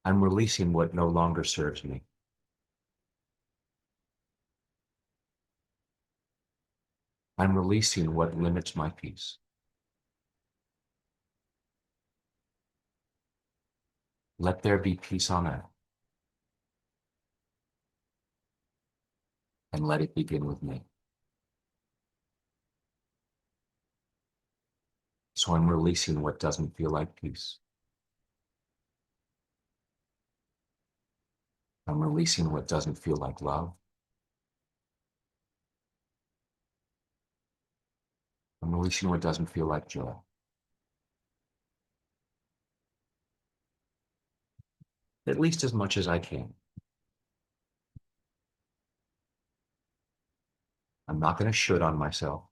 I'm releasing what no longer serves me. I'm releasing what limits my peace. Let there be peace on earth, and let it begin with me. So I'm releasing what doesn't feel like peace. I'm releasing what doesn't feel like love. I'm releasing what doesn't feel like joy. At least as much as I can. I'm not going to should on myself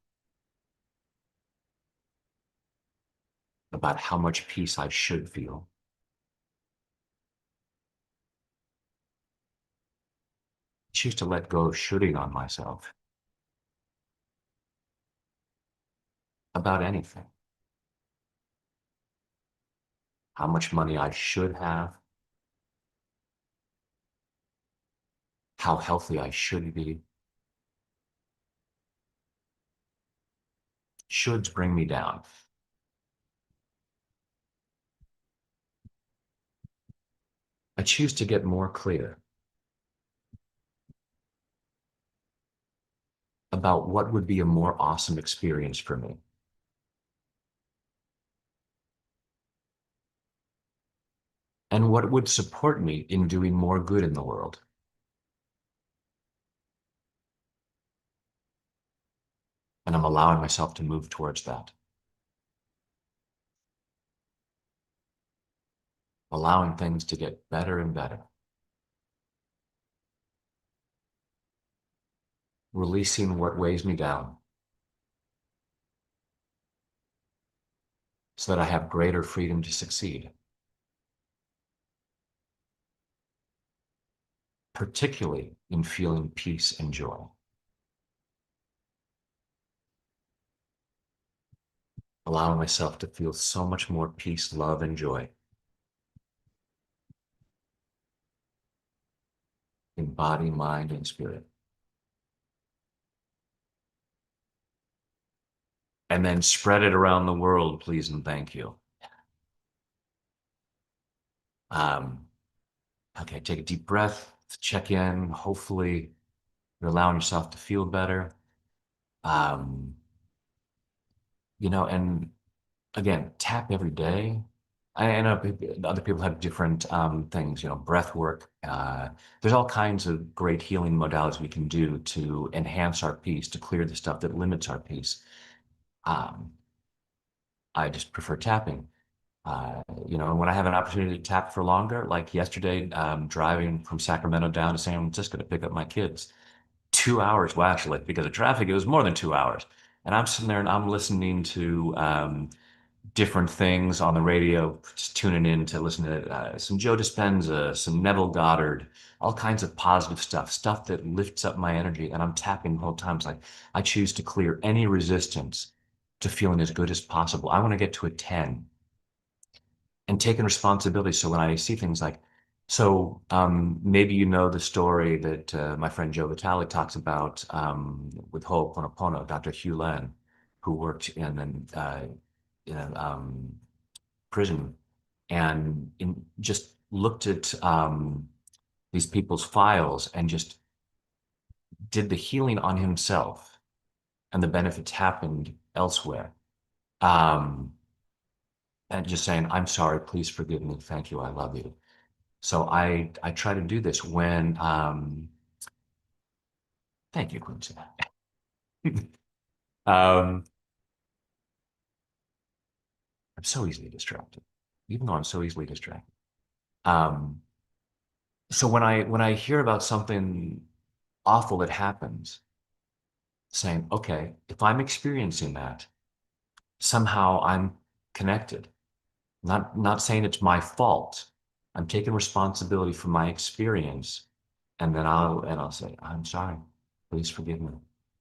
about how much peace I should feel. I choose to let go of shoulding on myself about anything. How much money I should have, how healthy I should be, Shoulds bring me down. I choose to get more clear about what would be a more awesome experience for me and what would support me in doing more good in the world. And I'm allowing myself to move towards that, allowing things to get better and better, releasing what weighs me down so that I have greater freedom to succeed, particularly in feeling peace and joy, allowing myself to feel so much more peace, love, and joy in body, mind, and spirit. And then spread it around the world, please and thank you. Um, okay, take a deep breath, check in. Hopefully, you're allowing yourself to feel better. Um, and again, tap every day. I know other people have different things, breath work. There's all kinds of great healing modalities we can do to enhance our peace, to clear the stuff that limits our peace. Um, I just prefer tapping. And when I have an opportunity to tap for longer, like yesterday, driving from Sacramento down to San Francisco to pick up my kids, 2 hours, well, actually, because of traffic, it was more than 2 hours. And I'm sitting there and I'm listening to different things on the radio, just tuning in to listen to some Joe Dispenza, some Neville Goddard, all kinds of positive stuff that lifts up my energy. And I'm tapping the whole time. It's like I choose to clear any resistance to feeling as good as possible. I want to get to a 10 and taking responsibility. So when I see things like, maybe you know the story that my friend Joe Vitale talks about with Ho'oponopono, Dr. Hugh Len, who worked in a prison and just looked at these people's files and just did the healing on himself, and the benefits happened elsewhere. Um, and just saying, I'm sorry, please forgive me, thank you, I love you. So I try to do this when thank you, Quincy. um, I'm so easily distracted, even though I'm so easily distracted. Um, so when I hear about something awful that happens, saying, okay, if I'm experiencing that, somehow I'm connected. Not saying it's my fault. I'm taking responsibility for my experience, and then I'll say, I'm sorry. Please forgive me.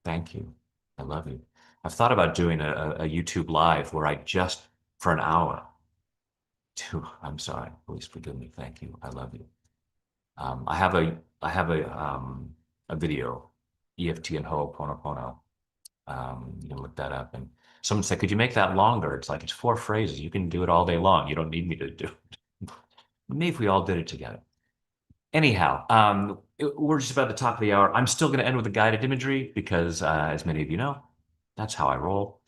Thank you. I love you. I've thought about doing a YouTube live where I just for an hour do I'm sorry. Please forgive me. Thank you. I love you. I have a video, EFT and Ho'oponopono. You can look that up. And someone said, could you make that longer? It's like, it's 4 phrases. You can do it all day long. You don't need me to do it. Maybe if we all did it together. Anyhow, we're just about the top of the hour. I'm still going to end with a guided imagery because, as many of you know, that's how I roll.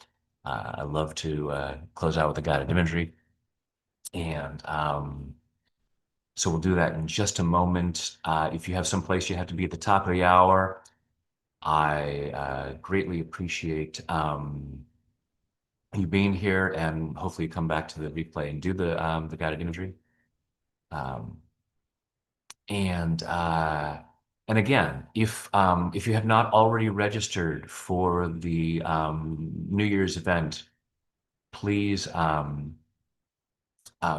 I love to close out with a guided imagery. And so we'll do that in just a moment. If you have someplace you have to be at the top of the hour, I greatly appreciate you being here, and hopefully you come back to the replay and do the guided imagery. Um, and uh, and again, if you have not already registered for the New Year's event, please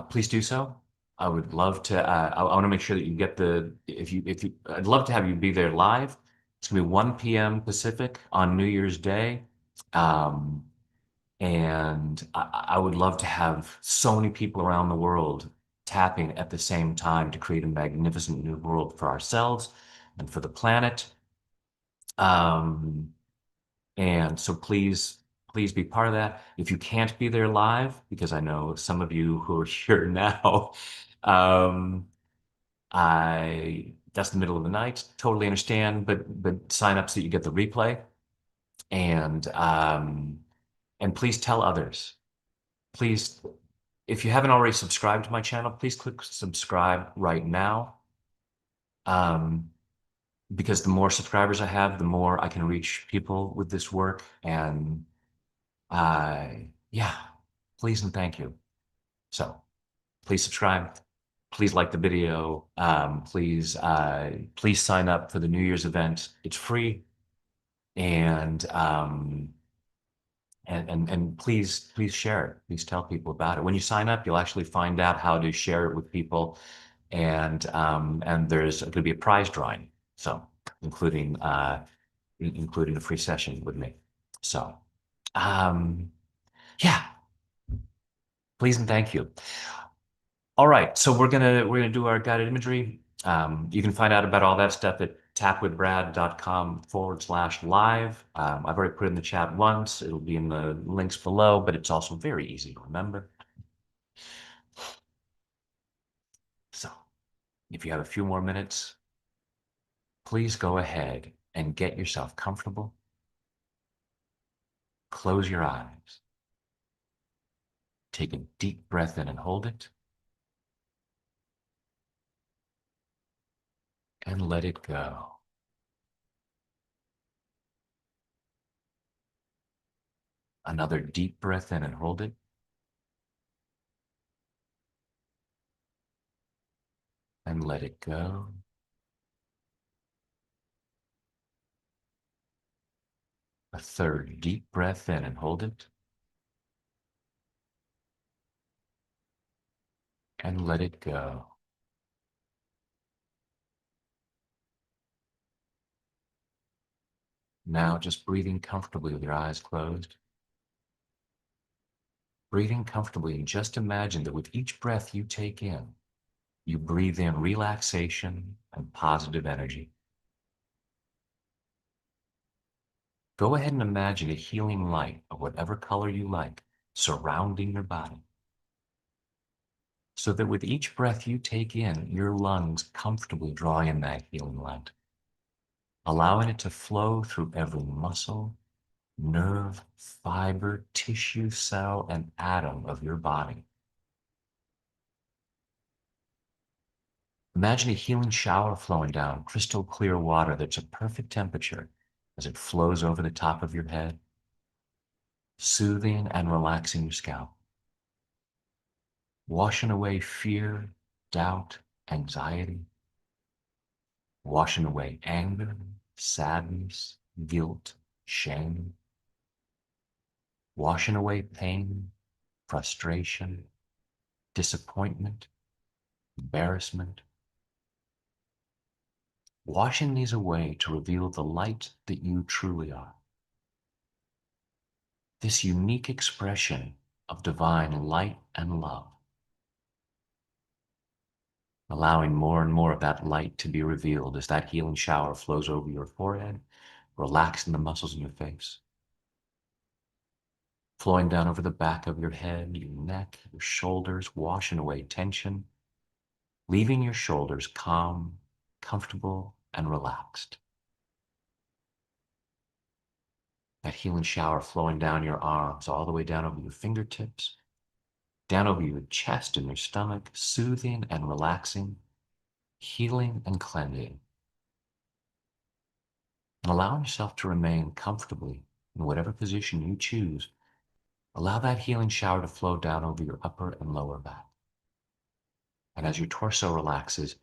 please do so. I would love to. I want to make sure that you get the. If you, I'd love to have you be there live. It's gonna be 1 p.m. Pacific on New Year's Day. Um, And I would love to have so many people around the world tapping at the same time to create a magnificent new world for ourselves and for the planet. Um, and so please Please be part of that. If you can't be there live, because I know some of you who are here now, um, I that's the middle of the night. Totally understand, but sign up so that you get the replay. And and please tell others. Please, if you haven't already subscribed to my channel, please click subscribe right now. Um, because the more subscribers I have, the more I can reach people with this work. And yeah, please and thank you. So please subscribe. Please like the video. Please sign up for the New Year's event. It's free. And and please share it. Please tell people about it. When you sign up, you'll actually find out how to share it with people, and there's going to be a prize drawing, so including including a free session with me. So um, yeah, please and thank you. All right, so we're gonna do our guided imagery. You can find out about all that stuff at tapwithbrad.com/live. I've already put it in the chat once. It'll be in the links below, but it's also very easy to remember. So if you have a few more minutes, please go ahead and get yourself comfortable. Close your eyes. Take a deep breath in and hold it, and let it go. Another deep breath in and hold it, and let it go. A third deep breath in and hold it, and let it go. Now just breathing comfortably with your eyes closed. Breathing comfortably, and just imagine that with each breath you take in, you breathe in relaxation and positive energy. Go ahead and imagine a healing light of whatever color you like surrounding your body, so that with each breath you take in, your lungs comfortably draw in that healing light, allowing it to flow through every muscle, nerve, fiber, tissue, cell, and atom of your body. Imagine a healing shower flowing down crystal clear water that's at perfect temperature as it flows over the top of your head, soothing and relaxing your scalp, washing away fear, doubt, anxiety, washing away anger, sadness, guilt, shame, washing away pain, frustration, disappointment, embarrassment, washing these away to reveal the light that you truly are. This unique expression of divine light and love, allowing more and more of that light to be revealed as that healing shower flows over your forehead, relaxing the muscles in your face, flowing down over the back of your head, your neck, your shoulders, washing away tension, leaving your shoulders calm, comfortable, and relaxed. That healing shower flowing down your arms, all the way down over your fingertips, down over your chest and your stomach, soothing and relaxing, healing and cleansing, and allowing yourself to remain comfortably in whatever position you choose. Allow that healing shower to flow down over your upper and lower back. And as your torso relaxes,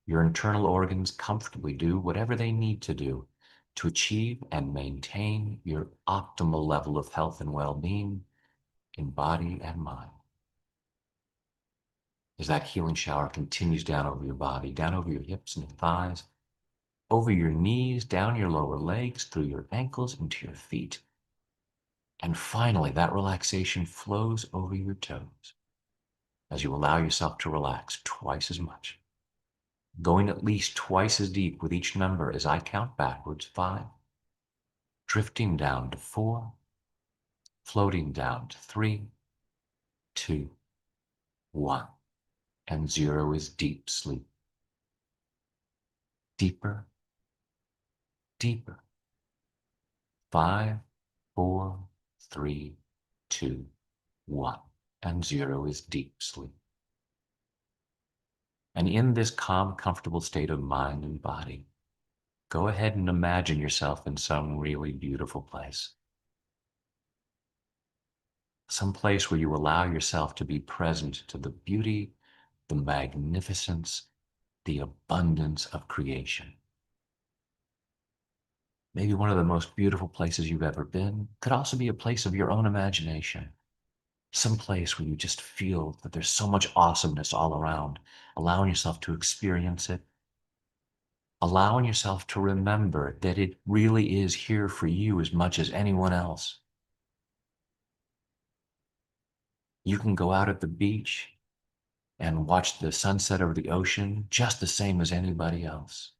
your internal organs comfortably do whatever they need to do to achieve and maintain your optimal level of health and well-being in body and mind. As that healing shower continues down over your body, down over your hips and your thighs, over your knees, down your lower legs, through your ankles, into your feet. And finally, that relaxation flows over your toes as you allow yourself to relax twice as much, going at least twice as deep with each number as I count backwards: 5, drifting down to 4, floating down to 3, 2, 1. And 0 is deep sleep. Deeper, deeper. 5, 4, 3, 2, 1. And 0 is deep sleep. And in this calm, comfortable state of mind and body, go ahead and imagine yourself in some really beautiful place. Some place where you allow yourself to be present to the beauty, the magnificence, the abundance of creation. Maybe one of the most beautiful places you've ever been could also be a place of your own imagination. Some place where you just feel that there's so much awesomeness all around, allowing yourself to experience it, allowing yourself to remember that it really is here for you as much as anyone else. You can go out at the beach and watch the sunset over the ocean just the same as anybody else.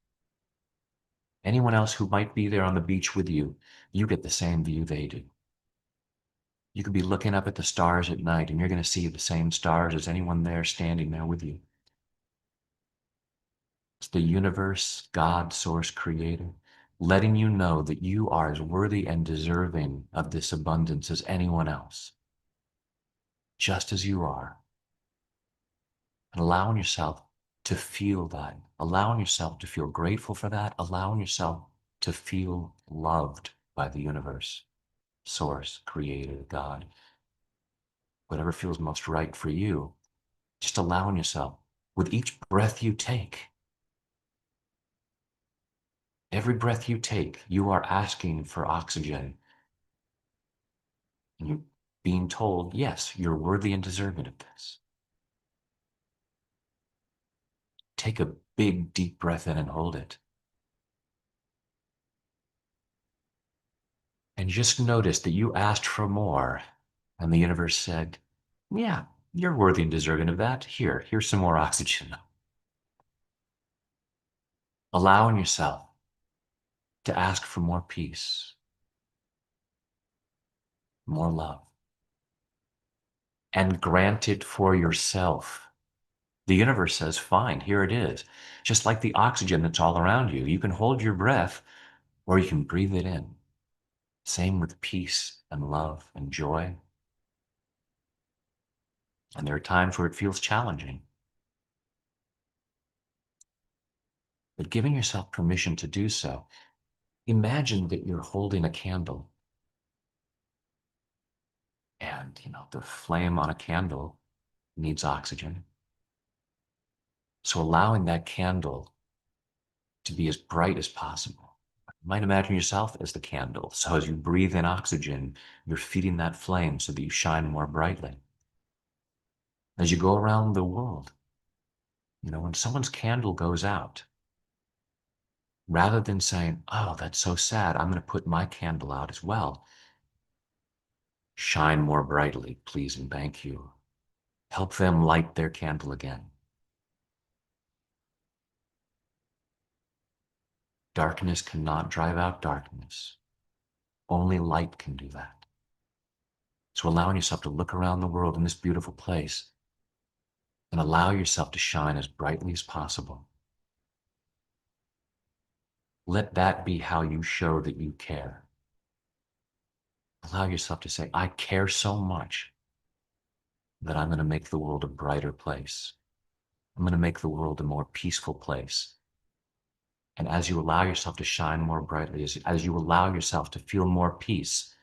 Anyone else who might be there on the beach with you, you get the same view they do. You could be looking up at the stars at night and you're going to see the same stars as anyone there standing there with you. It's the universe, God, source, creator, letting you know that you are as worthy and deserving of this abundance as anyone else, just as you are. And allowing yourself to feel that, allowing yourself to feel grateful for that, allowing yourself to feel loved by the universe, source, creator, God, whatever feels most right for you, just allowing yourself with each breath you take. Every breath you take, you are asking for oxygen. And you're being told, yes, you're worthy and deserving of this. Take a big, deep breath in and hold it. And just notice that you asked for more. And the universe said, yeah, you're worthy and deserving of that. Here's some more oxygen. Allowing yourself to ask for more peace, more love, and grant it for yourself. The universe says, fine, here it is. Just like the oxygen that's all around you. You can hold your breath or you can breathe it in. Same with peace and love and joy. And there are times where it feels challenging. But giving yourself permission to do so, imagine that you're holding a candle. And, the flame on a candle needs oxygen. So allowing that candle to be as bright as possible. You might imagine yourself as the candle. So as you breathe in oxygen, you're feeding that flame so that you shine more brightly. As you go around the world, when someone's candle goes out, rather than saying, oh, that's so sad, I'm going to put my candle out as well. Shine more brightly, please and thank you. Help them light their candle again. Darkness cannot drive out darkness. Only light can do that. So allowing yourself to look around the world in this beautiful place and allow yourself to shine as brightly as possible. Let that be how you show that you care. Allow yourself to say, I care so much that I'm going to make the world a brighter place. I'm going to make the world a more peaceful place. And as you allow yourself to shine more brightly, as you allow yourself to feel more peace,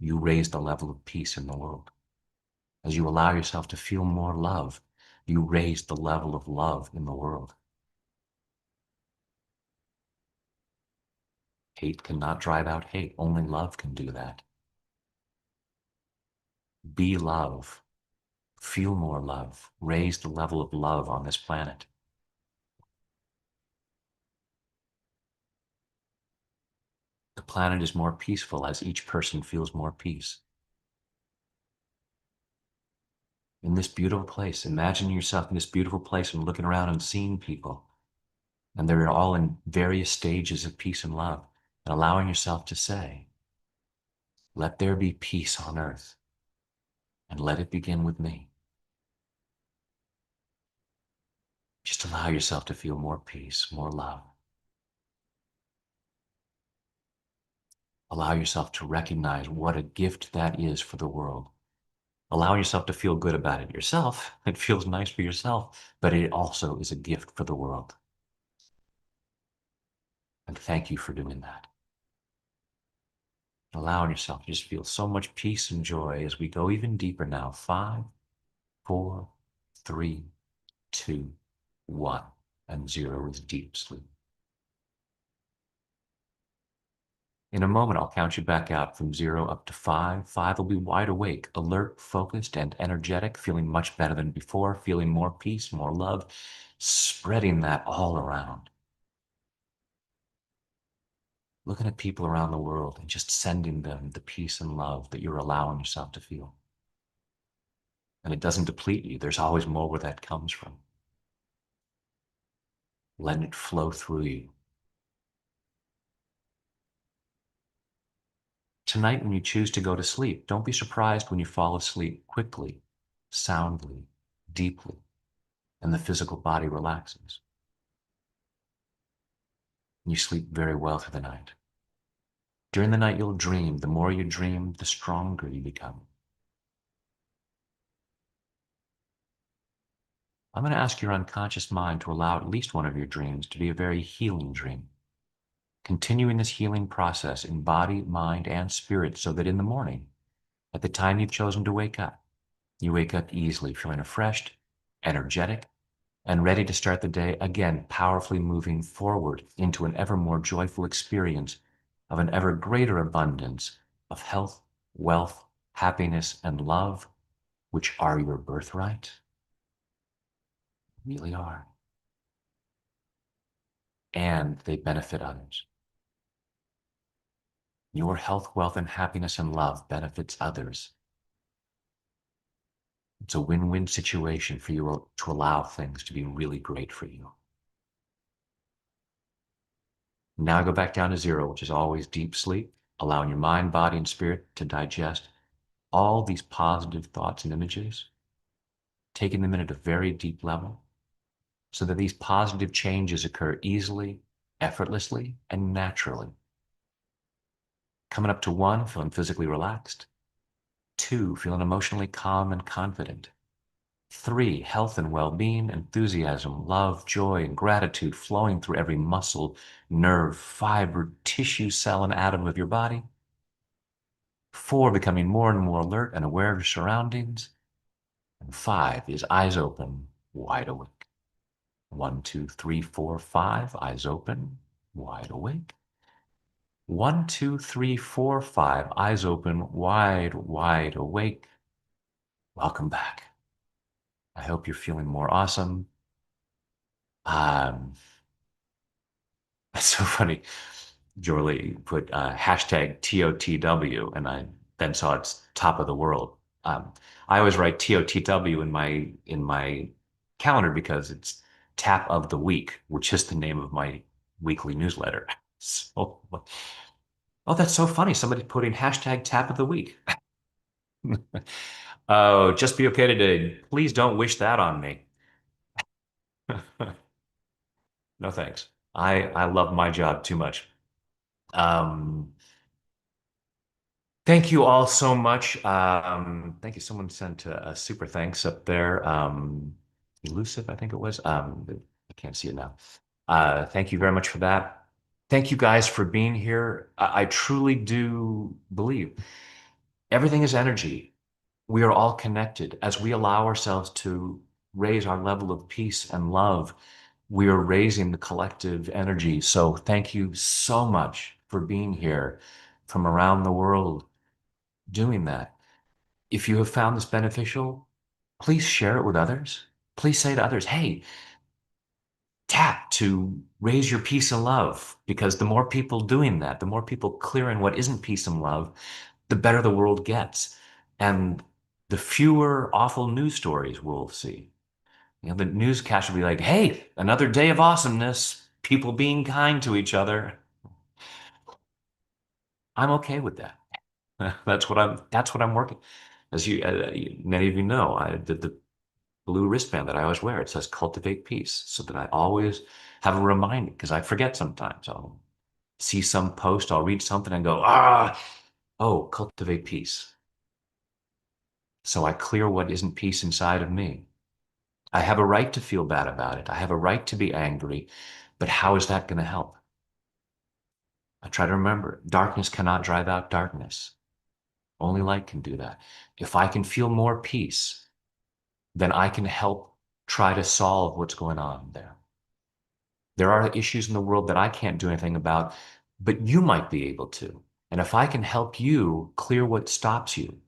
you raise the level of peace in the world. As you allow yourself to feel more love, you raise the level of love in the world. Hate cannot drive out hate. Only love can do that. Be love. Feel more love. Raise the level of love on this planet. The planet is more peaceful as each person feels more peace. In this beautiful place, imagine yourself in this beautiful place and looking around and seeing people. And they're all in various stages of peace and love. And allowing yourself to say, Let there be peace on earth, and let it begin with me. Just allow yourself to feel more peace, more love. Allow yourself to recognize what a gift that is for the world. Allow yourself to feel good about it yourself. It feels nice for yourself, but it also is a gift for the world. And thank you for doing that. Allowing yourself to just feel so much peace and joy as we go even deeper now. 5, 4, 3, 2, 1, and 0 is deep sleep. In a moment, I'll count you back out from 0 up to 5. 5 will be wide awake, alert, focused, and energetic, feeling much better than before, feeling more peace, more love, spreading that all around. Looking at people around the world and just sending them the peace and love that you're allowing yourself to feel. And it doesn't deplete you. There's always more where that comes from. Let it flow through you. Tonight, when you choose to go to sleep, don't be surprised when you fall asleep quickly, soundly, deeply, and the physical body relaxes. You sleep very well through the night. During the night, you'll dream. The more you dream, the stronger you become. I'm going to ask your unconscious mind to allow at least one of your dreams to be a very healing dream. Continuing this healing process in body, mind, and spirit so that in the morning, at the time you've chosen to wake up, you wake up easily, feeling refreshed, energetic, and ready to start the day again, powerfully moving forward into an ever more joyful experience of an ever greater abundance of health, wealth, happiness, and love, which are your birthright, really are. And they benefit others. Your health, wealth, and happiness and love benefits others. It's a win-win situation for you to allow things to be really great for you. Now go back down to 0, which is always deep sleep, allowing your mind, body, and spirit to digest all these positive thoughts and images, taking them in at a very deep level so that these positive changes occur easily, effortlessly, and naturally. Coming up to 1, feeling physically relaxed. 2, feeling emotionally calm and confident. 3, health and well-being, enthusiasm, love, joy, and gratitude flowing through every muscle, nerve, fiber, tissue, cell, and atom of your body. 4, becoming more and more alert and aware of your surroundings. And 5 is eyes open, wide awake. 1, 2, 3, 4, 5, eyes open, wide awake. 1, 2, 3, 4, 5, eyes open, wide awake. Welcome back. I hope you're feeling more awesome. Um, That's so funny. Jorley put hashtag TOTW, and I then saw it's top of the world. I always write TOTW in my calendar because it's tap of the week, which is the name of my weekly newsletter. So, oh, that's so funny. Somebody putting hashtag tap of the week. Oh, just be okay today. Please don't wish that on me. No thanks. I love my job too much. Um, Thank you all so much. Thank you. Someone sent a super thanks up there. Elusive, I think it was. I can't see it now. Thank you very much for that. Thank you guys for being here. I truly do believe everything is energy. We are all connected. As we allow ourselves to raise our level of peace and love, we are raising the collective energy. So thank you so much for being here from around the world doing that. If you have found this beneficial, please share it with others. Please say to others, hey, tap to raise your peace and love. Because the more people doing that, the more people clearing what isn't peace and love, the better the world gets. And the fewer awful news stories we'll see. The newscast will be like, hey, another day of awesomeness, people being kind to each other. I'm okay with that. That's what I'm working. As many of you know, I did the blue wristband that I always wear. It says cultivate peace so that I always have a reminder because I forget sometimes. I'll see some post, I'll read something and go, oh, cultivate peace. So I clear what isn't peace inside of me. I have a right to feel bad about it. I have a right to be angry, but how is that going to help? I try to remember darkness cannot drive out darkness. Only light can do that. If I can feel more peace, then I can help try to solve what's going on there. There are issues in the world that I can't do anything about, but you might be able to. And if I can help you clear what stops you,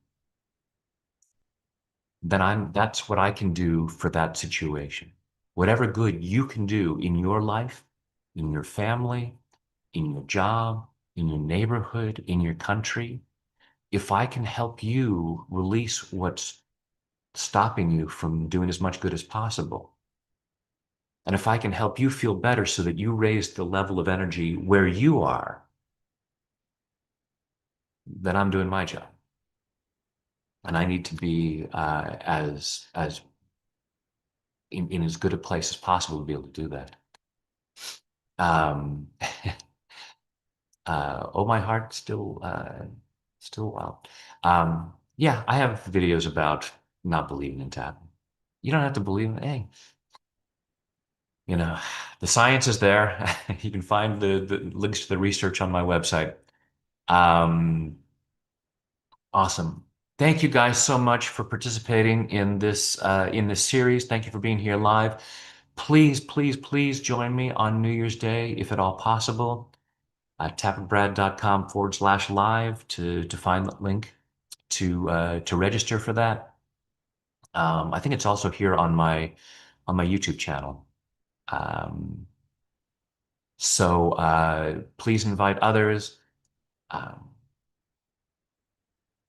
then that's what I can do for that situation. Whatever good you can do in your life, in your family, in your job, in your neighborhood, in your country, if I can help you release what's stopping you from doing as much good as possible, and if I can help you feel better so that you raise the level of energy where you are, then I'm doing my job. And I need to be as in as good a place as possible to be able to do that. Um, oh, my heart still wild. Yeah, I have videos about not believing in tapping. You don't have to believe in it. Hey, you know, the science is there. You can find the links to the research on my website. Um, awesome. Thank you guys so much for participating in this series. Thank you for being here live. Please, please, please join me on New Year's Day, if at all possible. Tapandbrad.com/live to find the link to register for that. I think it's also here on my YouTube channel. Um, so please invite others. Um,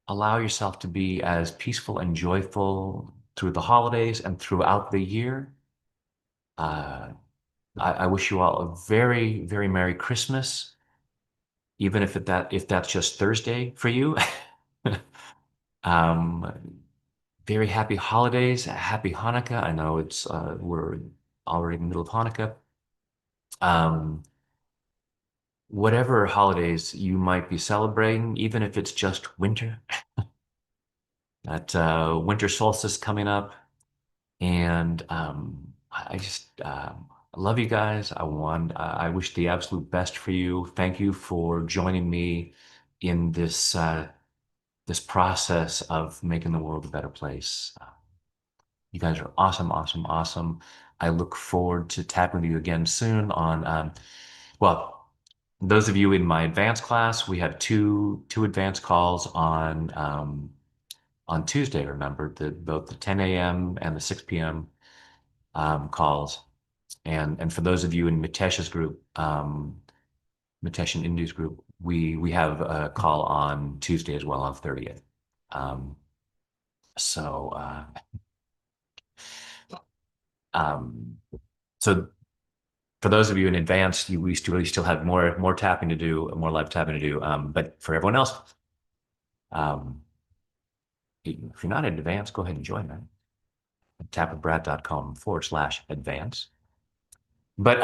allow yourself to be as peaceful and joyful through the holidays and throughout the year. Uh, I wish you all a very, very Merry Christmas, even if that's just Thursday for you. Um, very happy holidays, happy Hanukkah. I know we're already in the middle of Hanukkah. Um, whatever holidays you might be celebrating, even if it's just winter, that winter solstice coming up. And I just I love you guys. I wish the absolute best for you. Thank you for joining me in this process of making the world a better place. You guys are awesome, awesome, awesome. I look forward to tapping with you again soon on well, those of you in my advanced class, we have two advanced calls on Tuesday, remember, both the 10 a.m. and the 6 p.m. Calls. And for those of you in Mitesh's group, Mitesh and Indu's group, we have a call on Tuesday as well on 30th. Um, so uh, um, so for those of you in advance, we still have more tapping to do, more live tapping to do. But for everyone else, um, if you're not in advance, go ahead and join me. Tapandbrad.com/advance. But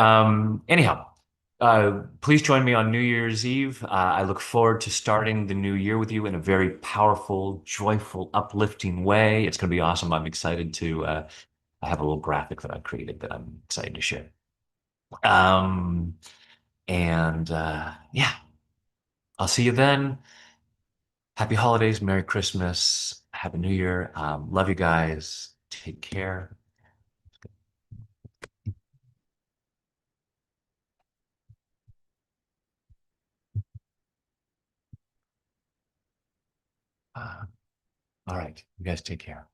anyhow, please join me on New Year's Eve. I look forward to starting the new year with you in a very powerful, joyful, uplifting way. It's going to be awesome. I'm excited to. I have a little graphic that I created that I'm excited to share. Um, and yeah, I'll see you then. Happy holidays, Merry Christmas, Happy New Year. Love you guys. Take care. Uh, all right, you guys take care.